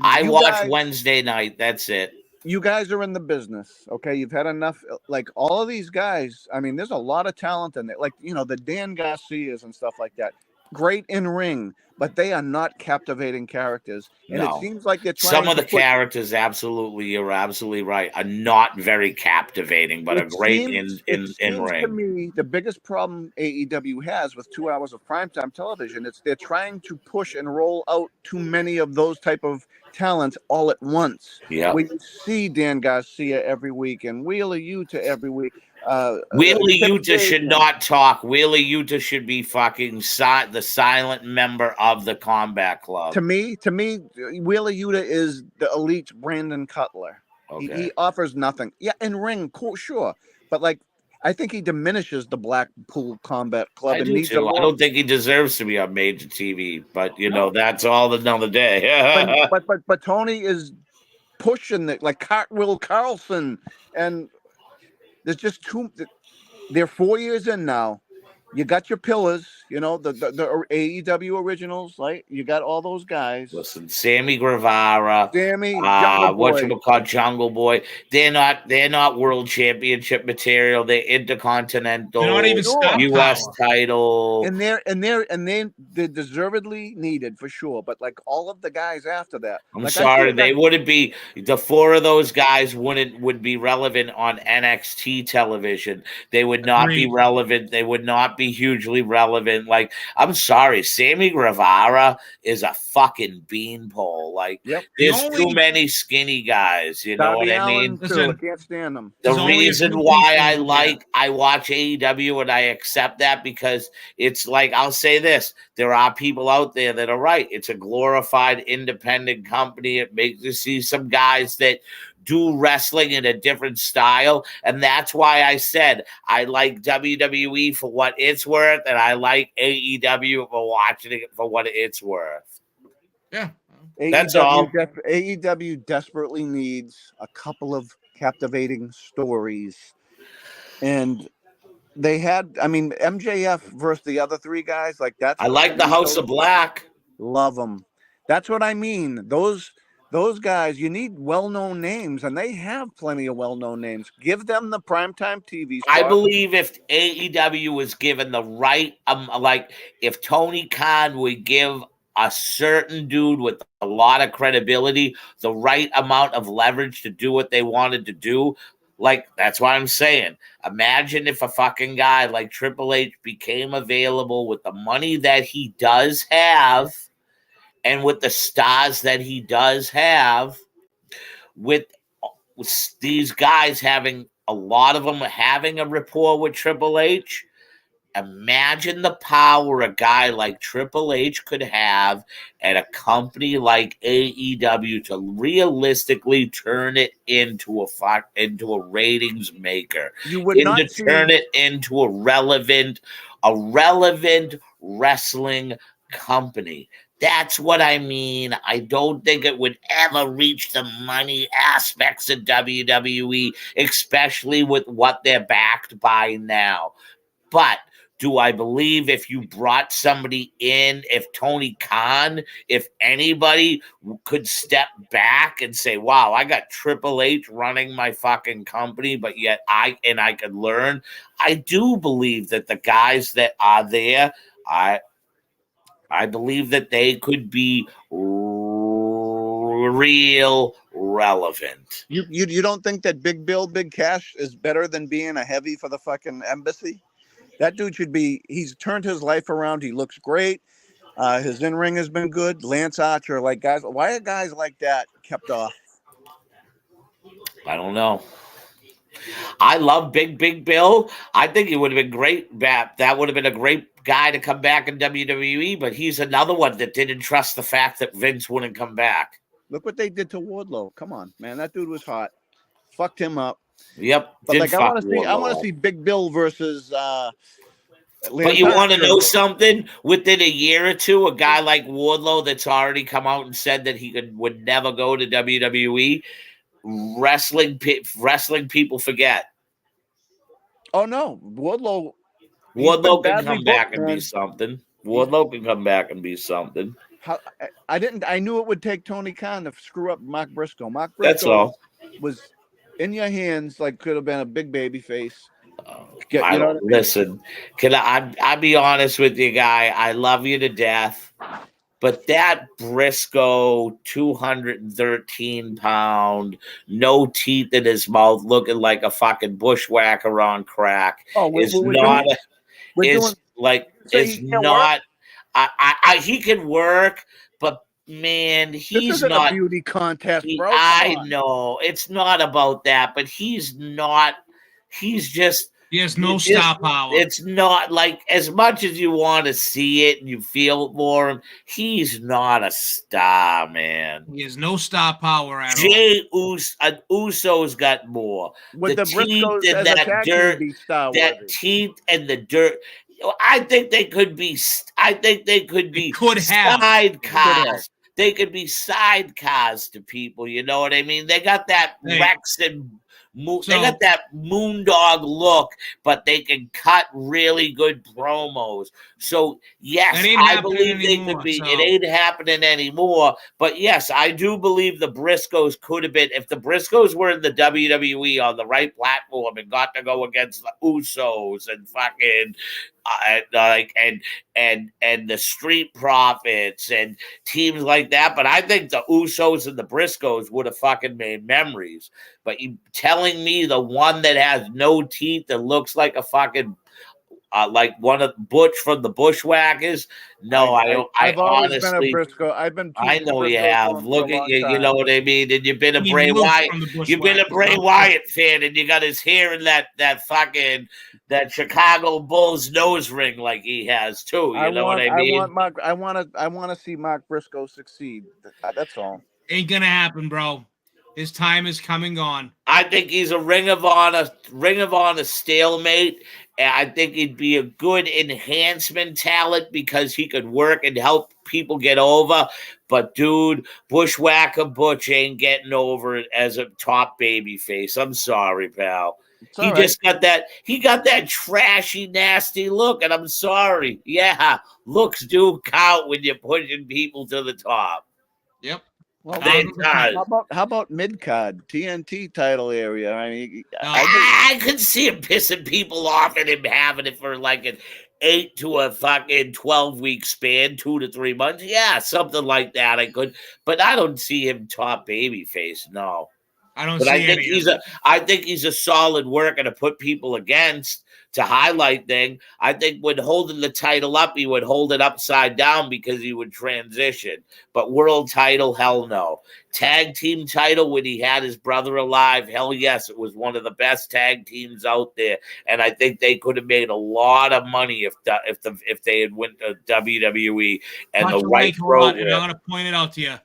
I watch Wednesday night. That's it. You guys are in the business, okay? You've had enough. Like all of these guys, I mean, there's a lot of talent in there. Like the Dan Garcias and stuff like that. Great in ring, but they are not captivating characters. And it seems like they're trying. Some of the characters, you're absolutely right, are not very captivating, but are great in ring. To me, the biggest problem AEW has with 2 hours of primetime television is they're trying to push and roll out too many of those type of talents all at once. Yeah, we see Dan Garcia every week and Wheeler Yuta every week. Wheeler Yuta should not talk. Wheeler Yuta should be fucking the silent member of the Combat Club. To me, Wheeler Yuta is the elite Brandon Cutler. Okay. He offers nothing. Yeah, in ring, cool, sure, but like I think he diminishes the Blackpool Combat Club. I don't think he deserves to be on major TV, but that's all another day. but Tony is pushing it like Cartwheel Carlson and. There's just they're 4 years in now. You got your pillars, the AEW originals, right? You got all those guys. Listen, Sammy Guevara, Jungle Boy. They're not world championship material. They're intercontinental. They're not even U.S. title. And they're deservedly needed for sure. But like all of the guys after that, I'm sorry, they wouldn't be. The four of those guys would be relevant on NXT television. They would not be relevant. They would not be hugely relevant. Like, I'm sorry, Sammy Guevara is a fucking beanpole. Like, there's too many skinny guys. You know what I mean? I can't stand them. The reason why I watch AEW and I accept that because it's like, I'll say this: there are people out there that are right. It's a glorified independent company. It makes you see some guys that do wrestling in a different style, and that's why I said I like WWE for what it's worth, and I like AEW for watching it for what it's worth. Yeah, that's all. AEW desperately needs a couple of captivating stories, and they had. I mean, MJF versus the other three guys, like that's. I like the House of Black. Love them. That's what I mean. Those Those guys, you need well-known names, and they have plenty of well-known names. Give them the primetime TV I spot. believe if AEW was given the right, like if Tony Khan would give a certain dude with a lot of credibility the right amount of leverage to do what they wanted to do, like that's what I'm saying. Imagine if a fucking guy like Triple H became available with the money that he does have and with the stars that he does have, with these guys having a lot of them having a rapport with Triple H. Imagine the power a guy like Triple H could have at a company like AEW to realistically turn it into a ratings maker, You would and to not see. turn it into a relevant wrestling company. That's what I mean. I don't think it would ever reach the money aspects of WWE, especially with what they're backed by now. But do I believe if you brought somebody in, if Tony Khan, if anybody could step back and say, wow, I got Triple H running my fucking company, but yet I could learn. I do believe that the guys that are there, I believe that they could be real relevant. You don't think that Big Bill, Big Cash is better than being a heavy for the fucking embassy? That dude should be. He's turned his life around. He looks great. His in ring has been good. Lance Archer, like guys. Why are guys like that kept off? I don't know. I love Big Bill. I think he would have been great. That would have been a great guy to come back in WWE, but he's another one that didn't trust the fact that Vince wouldn't come back. Look what they did to Wardlow. Come on, man. That dude was hot. Fucked him up. Yep. But like, I want to see Big Bill versus. But you want to know something? Within a year or two, a guy like Wardlow that's already come out and said that he would never go to WWE. Wrestling people forget. Oh no, Wardlow can come back and be something. Wardlow can come back and be something. I knew it would take Tony Khan to screw up Mark Briscoe. Mark That's Briscoe all. Was in your hands, like could have been a big baby face. Listen, can I be honest with you, guy? I love you to death. But that Briscoe, 213-pound, no teeth in his mouth, looking like a fucking bushwhacker on crack, is not. He can work, but man, he's not a beauty contest, bro. I know it's not about that, but he's not. He's just. He has no star power. It's not like, as much as you want to see it and you feel for him, he's not a star, man. He has no star power at all. Uso's got more. With the Briscoes and that dirt, that teeth and the dirt. I think they could be. Sidecars. They could be sidecars to people. You know what I mean? They got that Rex and. They got that moondog look, but they can cut really good promos. So yes, I believe they could be. It ain't happening anymore. But yes, I do believe the Briscoes could have been. If the Briscoes were in the WWE on the right platform and got to go against the Usos and fucking and the Street Profits and teams like that. But I think the Usos and the Briscoes would have fucking made memories. But you telling me the one that has no teeth that looks like a fucking like one of Butch from the Bushwhackers? No, I've always been a Briscoe. I know you have. Look at you. You know what I mean. And you've been a Bray Wyatt. You've been a Bray Wyatt fan, and you got his hair in that fucking that Chicago Bulls nose ring like he has too. You know what I mean? I want to see Mark Briscoe succeed. That's all. Ain't gonna happen, bro. His time is coming on. I think he's a Ring of Honor stalemate. And I think he'd be a good enhancement talent because he could work and help people get over. But dude, Bushwhacker Butch ain't getting over it as a top baby face. I'm sorry, pal. He just got that. He got that trashy, nasty look, and I'm sorry. Yeah, looks do count when you're pushing people to the top. Yep. Well, It does. how about mid card TNT title area? I mean, I could see him pissing people off and him having it for like an 8 to a fucking 12-week span, 2 to 3 months. Yeah, something like that. I could, but I don't see him top babyface. No. I don't But see any. I think he's a solid worker to put people against, to highlight thing. I think when holding the title up, he would hold it upside down because he would transition. But world title, hell no. Tag team title when he had his brother alive, hell yes, it was one of the best tag teams out there. And I think they could have made a lot of money if they had went to WWE and the right program. And I'm going to point it out to you.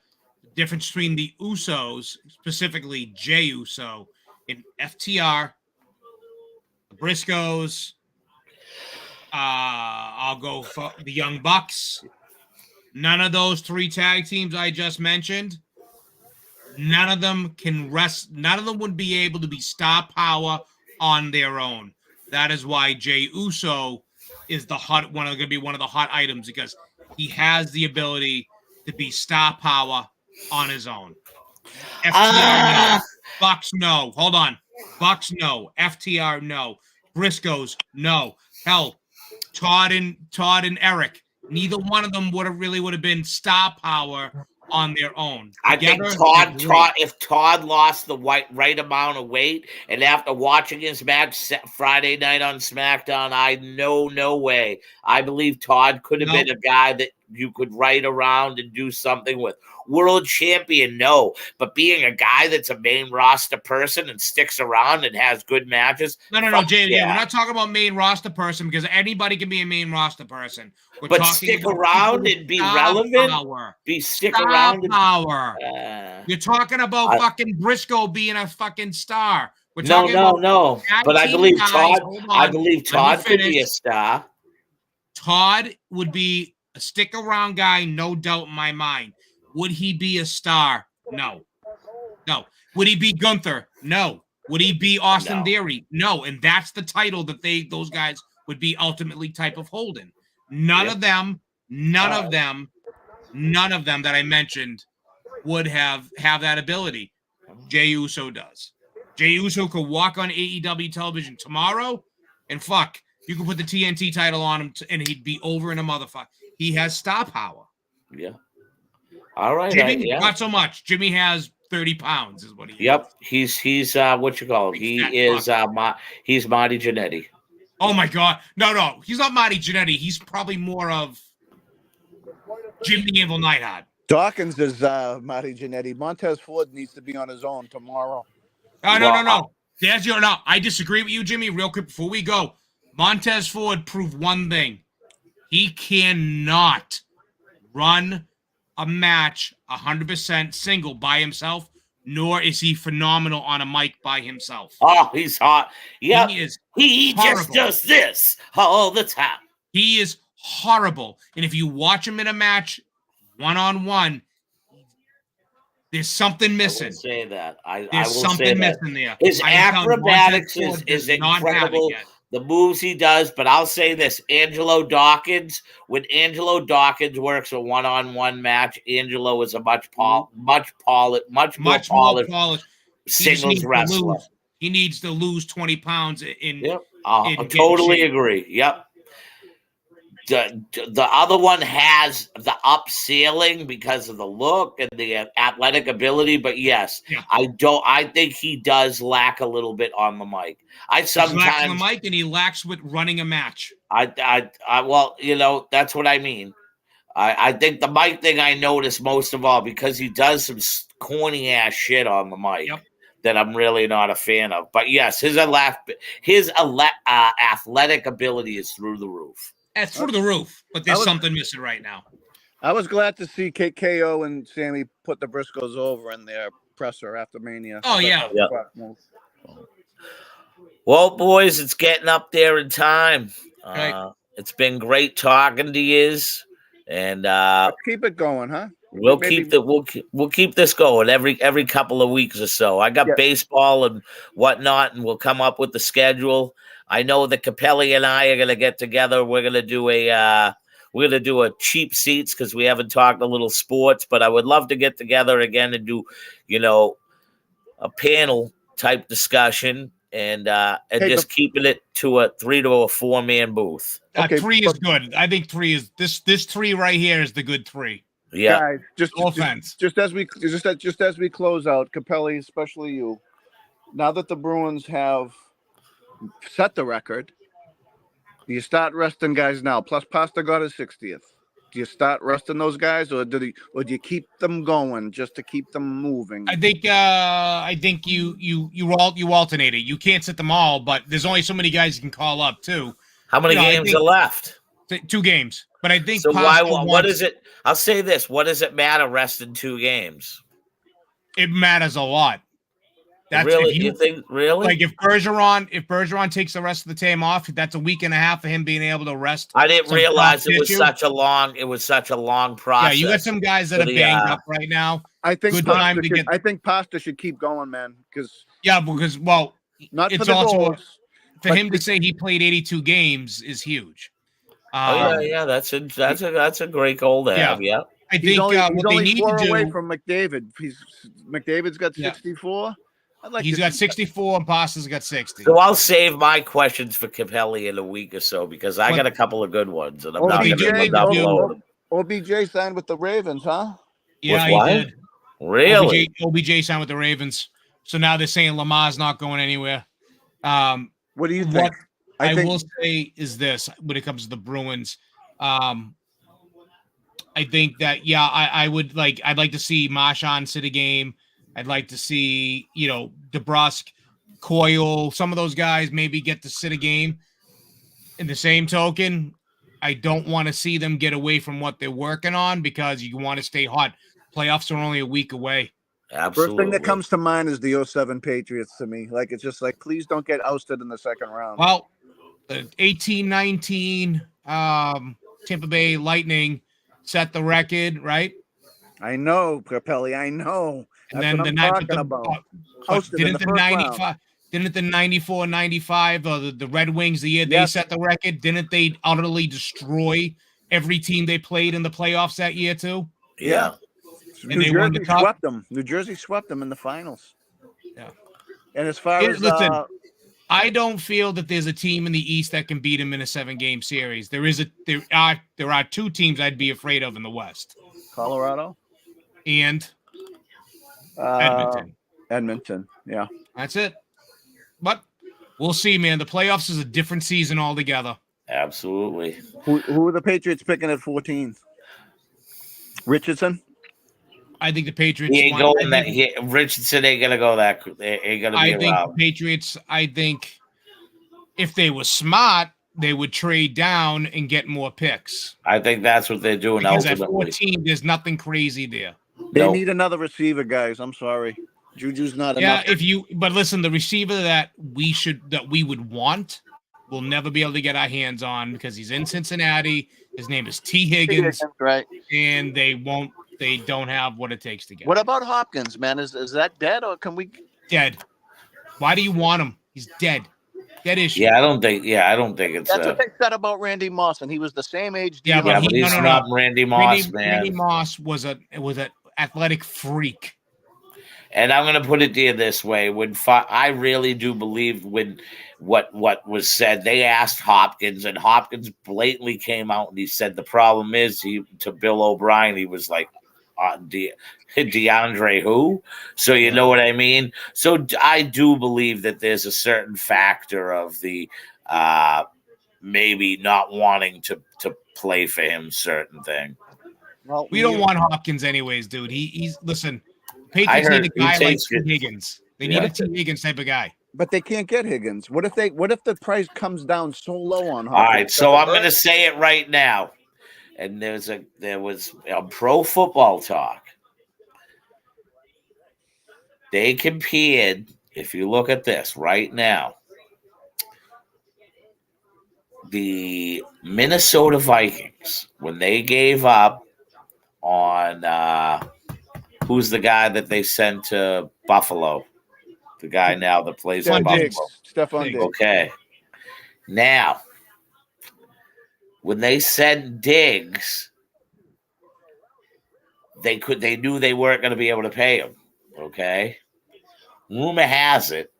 Difference between the Usos, specifically Jey Uso, in FTR, the Briscoes, I'll go for the Young Bucks. None of those 3 tag teams I just mentioned, none of them can rest. None of them would be able to be star power on their own. That is why Jey Uso is going to be one of the hot items, because he has the ability to be star power on his own. FTR, no. Bucks, no. Hold on. Bucks, no. FTR, no. Briscoes, no. Hell, Todd and Eric, neither one of them would have been star power on their own. I think if Todd lost the right amount of weight, and after watching his match Friday night on SmackDown, I know no way. I believe Todd could have been a guy that you could ride around and do something with. World champion, no. But being a guy that's a main roster person and sticks around and has good matches. No, Jay, yeah. We're not talking about main roster person, because anybody can be a main roster person. But stick around and be relevant. Stick around. Power. You're talking about fucking Briscoe being a fucking star. No. But I believe Todd could be a star. Todd would be a stick around guy, no doubt in my mind. Would he be a star? No. Would he be Gunther? No. Would he be Austin Theory? No. And that's the title that those guys would be ultimately type of holding. None of them that I mentioned would have that ability. Jey Uso does. Jey Uso could walk on AEW television tomorrow, and you could put the TNT title on him, and he'd be over in a motherfucker. He has star power. Yeah. All right. Jimmy, not so much. Jimmy has 30 pounds, is what he is. Yep. He's what you call him. He's Marty Jannetty. Oh my God. No. He's not Marty Jannetty. He's probably more of Jim the Anvil Neidhart. Dawkins is Marty Jannetty. Montez Ford needs to be on his own tomorrow. No. I disagree with you, Jimmy. Real quick before we go. Montez Ford proved one thing. He cannot run a match 100% single by himself, nor is he phenomenal on a mic by himself. Oh, he's hot. Yeah, he horrible. Just does this all the time. He is horrible. And if you watch him in a match one-on-one, there's something missing. I will say that. There's something missing there. His acrobatics is incredible. The moves he does, but I'll say this: Angelo Dawkins. When Angelo Dawkins works a one-on-one match, Angelo is a much more polished singles wrestler. He needs to lose 20 pounds in. Yep, I totally agree. Yep. The other one has the upselling because of the look and the athletic ability, but yes, I think he does lack a little bit on the mic. He's lacks on the mic, and he lacks with running a match. Well, that's what I mean. I think the mic thing I notice most of all, because he does some corny ass shit on the mic that I'm really not a fan of. But yes, his athletic ability is through the roof. It's through the roof, but there's something missing right now. I was glad to see KO and Sammy put the Briscoes over in their presser after Mania. Oh, yeah. Well, boys, it's getting up there in time. Right. It's been great talking to yous, and let's keep it going, huh? We'll keep this going every couple of weeks or so. I got baseball and whatnot, and we'll come up with the schedule. I know that Capelli and I are going to get together. We're going to do we're gonna do a cheap seats because we haven't talked a little sports. But I would love to get together again and do, a panel type discussion and just keeping it to a 3 to a 4 man booth. Okay, 3 is good. I think 3 is this 3 right here is the good 3. Yeah, guys, No offense. just as we close out, Capelli, especially you. Now that the Bruins have set the record, do you start resting guys now? Plus, Pasta got his 60th. Do you start resting those guys, or do you keep them going just to keep them moving? I think you alternate it. You can't sit them all, but there's only so many guys you can call up too. how many games are left? 2 games. But I think So Pasta what is it? I'll say this: what does it matter resting 2 games? It matters a lot. That's really? If you think really? Like if Bergeron takes the rest of the time off, that's a week and a half of him being able to rest. I didn't realize it was such a long process. Yeah, you got some guys that are banged up right now. I think Pasta should keep going, man. Because not it's for also goals, for him to say he played 82 games is huge. That's a great goal to have. Yeah. I think he's only, what they need 4 to do away from McDavid. McDavid's got 64. He's got 64 and Pasta's got 60. So I'll save my questions for Capelli in a week or so because I got a couple of good ones and I'm not going to upload them. OBJ signed with the Ravens, huh? Yeah, he did. Really? OBJ signed with the Ravens. So now they're saying Lamar's not going anywhere. What do you think? I will say is this when it comes to the Bruins. I think that I'd like to see Marchand sit a game. I'd like to see DeBrusque, Coyle, some of those guys maybe get to sit a game. In the same token, I don't want to see them get away from what they're working on because you want to stay hot. Playoffs are only a week away. Absolutely. First thing that comes to mind is the 07 Patriots to me. Like it's just like please don't get ousted in the second round. Well, the 18-19 Tampa Bay Lightning set the record, right? I know, Capelli. I know. And That's then what I'm talking about. Didn't the 95? Didn't the 94-95 the Red Wings the year they set the record? Didn't they utterly destroy every team they played in the playoffs that year too? Yeah. And New Jersey swept them. New Jersey swept them in the finals. Yeah. And as far as I don't feel that there's a team in the East that can beat them in a 7-game series. There are 2 teams I'd be afraid of in the West. Colorado and Edmonton. Yeah. That's it. But we'll see, man. The playoffs is a different season altogether. Absolutely. Who are the Patriots picking at 14th? Richardson? I think the Patriots. He ain't going that. Richardson ain't gonna go that. Ain't gonna be around. Patriots. I think if they were smart, they would trade down and get more picks. I think that's what they're doing. Because ultimately. at 14, there's nothing crazy there. They need another receiver, guys. I'm sorry, Juju's not enough. But listen, the receiver that we would want, we'll never be able to get our hands on because he's in Cincinnati. His name is T. Higgins, right? And they don't have what it takes to get. What about Hopkins, man? Is that dead or can we? Dead. Why do you want him? He's dead. Dead issue. Yeah, I don't think it's. That's what they said about Randy Moss, and he was the same age. Yeah, but he's not Randy Moss, man. Randy Moss was an athletic freak. And I'm going to put it to you this way: I really do believe when what was said, they asked Hopkins, and Hopkins blatantly came out and he said the problem is to Bill O'Brien, he was like, DeAndre who? So you know what I mean? So I do believe that there's a certain factor of the maybe not wanting to play for him certain thing. Well, we don't want Hopkins anyways, dude. He's listen. Patriots need a guy like T. Higgins. They need a T. Higgins type of guy. But they can't get Higgins. What if the price comes down so low on Hopkins? All right, so I'm going to say it right now. And there was a Pro Football Talk. They compared, if you look at this right now, the Minnesota Vikings, when they gave up on who's the guy that they sent to Buffalo? The guy now that plays in Buffalo. Stephon Diggs. Okay. Now, when they sent Diggs, they knew they weren't going to be able to pay him. Okay. Rumor has it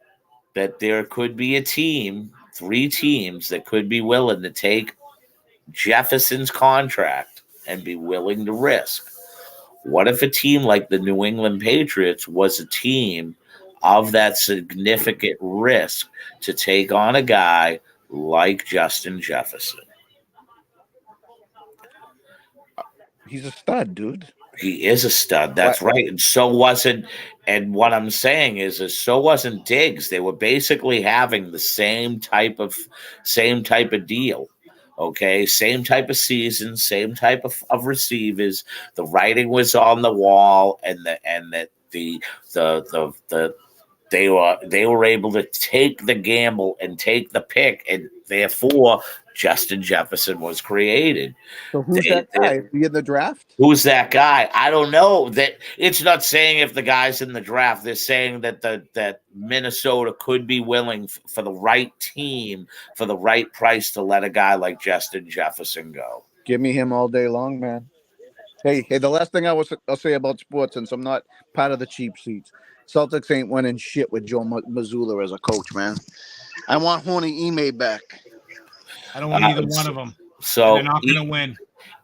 that there could be a team, 3 teams that could be willing to take Jefferson's contract and be willing to risk. What if a team like the New England Patriots was a team of that significant risk to take on a guy like Justin Jefferson? He's a stud, dude. He is a stud. That's right. And so wasn't. And what I'm saying is so wasn't Diggs. They were basically having the same type of deal. Okay, same type of season, same type of receivers. The writing was on the wall, and they were able to take the gamble and take the pick, and therefore Justin Jefferson was created. So who's that guy? Is he in the draft? Who's that guy? I don't know. That it's not saying if the guy's in the draft. They're saying that that Minnesota could be willing for the right team for the right price to let a guy like Justin Jefferson go. Give me him all day long, man. Hey, the last thing I'll say about sports, since I'm not part of the cheap seats, Celtics ain't winning shit with Joe Mazzulla as a coach, man. I want Horny Ime back. I don't want either one of them. So they're not going to win.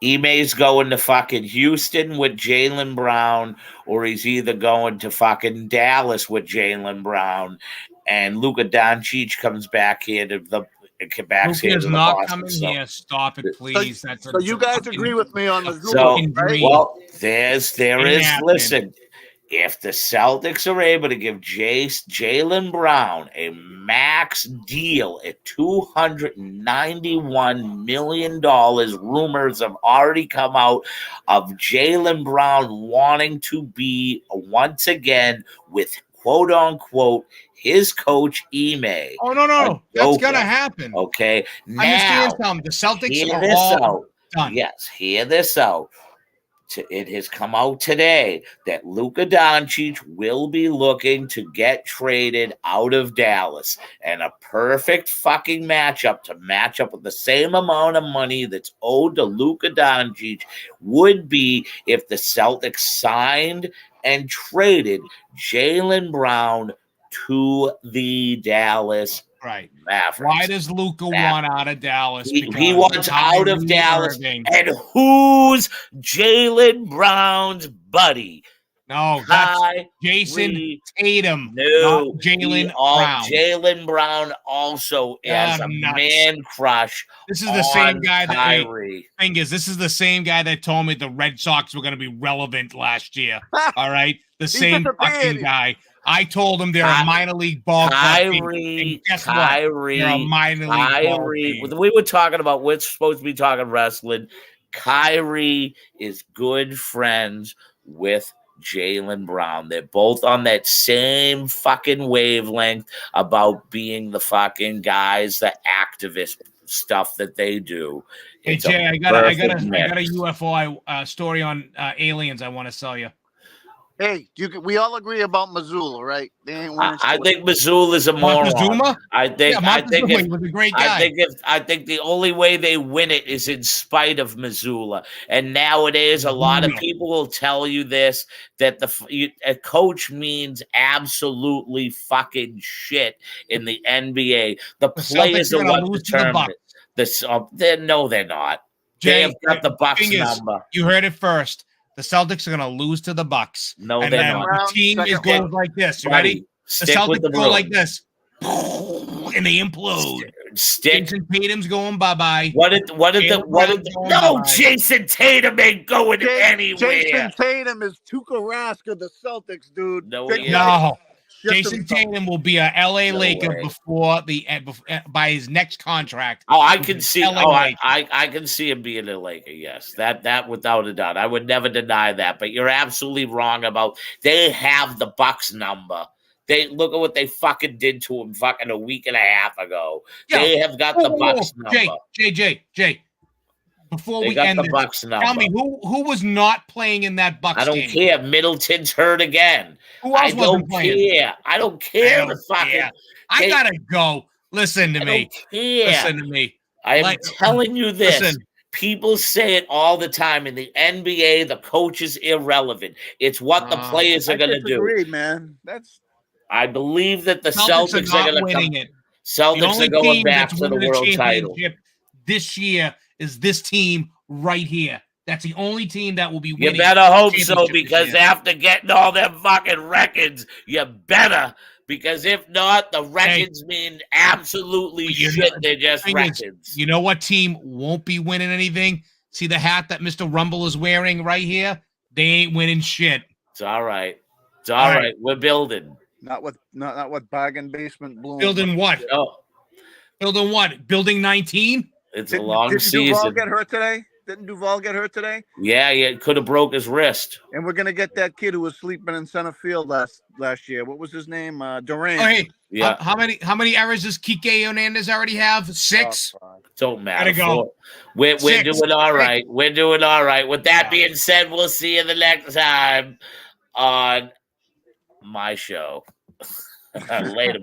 Ime's going to fucking Houston with Jaylen Brown, or he's either going to fucking Dallas with Jaylen Brown, and Luka Doncic comes back here to the. Luka's not coming here. Stop it, please. So you guys agree with me on the right? Well, there is. Listen, if the Celtics are able to give Jaylen Brown a max deal at $291 million, rumors have already come out of Jaylen Brown wanting to be once again with quote unquote his coach Ime. Oh no, that's gonna happen. Okay, now understand something. The Celtics are all done. Yes, hear this out. It has come out today that Luka Doncic will be looking to get traded out of Dallas, and a perfect fucking matchup to match up with the same amount of money that's owed to Luka Doncic would be if the Celtics signed and traded Jaylen Brown to the Dallas Mavericks. Why does Luka want out of Dallas? He wants out of Dallas. And who's Jaylen Brown's buddy? No, that's Jason Tatum. No, Jaylen Brown. Jaylen Brown also is a man crush. This is the same guy this is the same guy that told me the Red Sox were going to be relevant last year. All right, the same fucking guy. I told him they're a minor league ball club. Kyrie, they're a minor league ball team. We were talking about, we're supposed to be talking wrestling. Kyrie is good friends with Jaylen Brown. They're both on that same fucking wavelength about being the fucking guys, the activist stuff that they do. Hey Jay, I got a UFO story on aliens I want to sell you. Hey, we all agree about Mazzulla, right? They ain't I think Mazzulla is a moron. I think he was a great guy. I think the only way they win it is in spite of Mazzulla. And nowadays, a lot of people will tell you this, that a coach means absolutely fucking shit in the NBA. The players are what determine it. No, they're not. They have got the Bucks number. You heard it first. The Celtics are going to lose to the Bucks. No, they're not. The team goes like this. You ready? The Celtics go like this. And they implode. Jason Tatum's going bye-bye. Jason Tatum ain't going anywhere. Jason Tatum is Tuukka Rask of the Celtics, dude. No. Jason Tatum will be a LA Laker by his next contract. Oh, I can see. I can see him being a Laker. Yes, that without a doubt. I would never deny that. But you're absolutely wrong about they have the Bucks number. They look at what they fucking did to him fucking a week and a half ago. They have got the Bucks number. Jay. Before we end this, tell me who was not playing in that Bucks game? I don't care. Middleton's hurt again. Who else wasn't playing? I don't care. I gotta go. Listen to me. Listen to me. I am telling you this. Listen, People say it all the time in the NBA. The coach is irrelevant. It's what the players are I going to do. disagree, man. I believe that the Celtics are Celtics are not going to winning come. it. The Celtics only are going team back that's to the winning a world title. championship this year is this team right here. That's the only team that will be You winning. better hope so, championship this because year. after getting all them fucking records, you better. Because if not, the records mean absolutely you shit. know, They're just thing is, records. you know what team won't be winning anything? See the hat that Mr. Rumble is wearing right here? They ain't winning shit. It's all right. It's All all right. right. We're building. Not with bargain basement bloom. Building what? Oh, Building what? Building 19? it's a long Didn't Duval season. get hurt today? Didn't Duval get hurt today? Yeah, he could have broke his wrist. And we're gonna get that kid who was sleeping in center field last year. What was his name? Durant. Oh, hey, Yeah. how many errors does Kike Hernandez already have? 6? Oh, Don't matter. Gotta go. We're 6. doing all right. We're doing all right. With that being said, we'll see you the next time on my show. Later.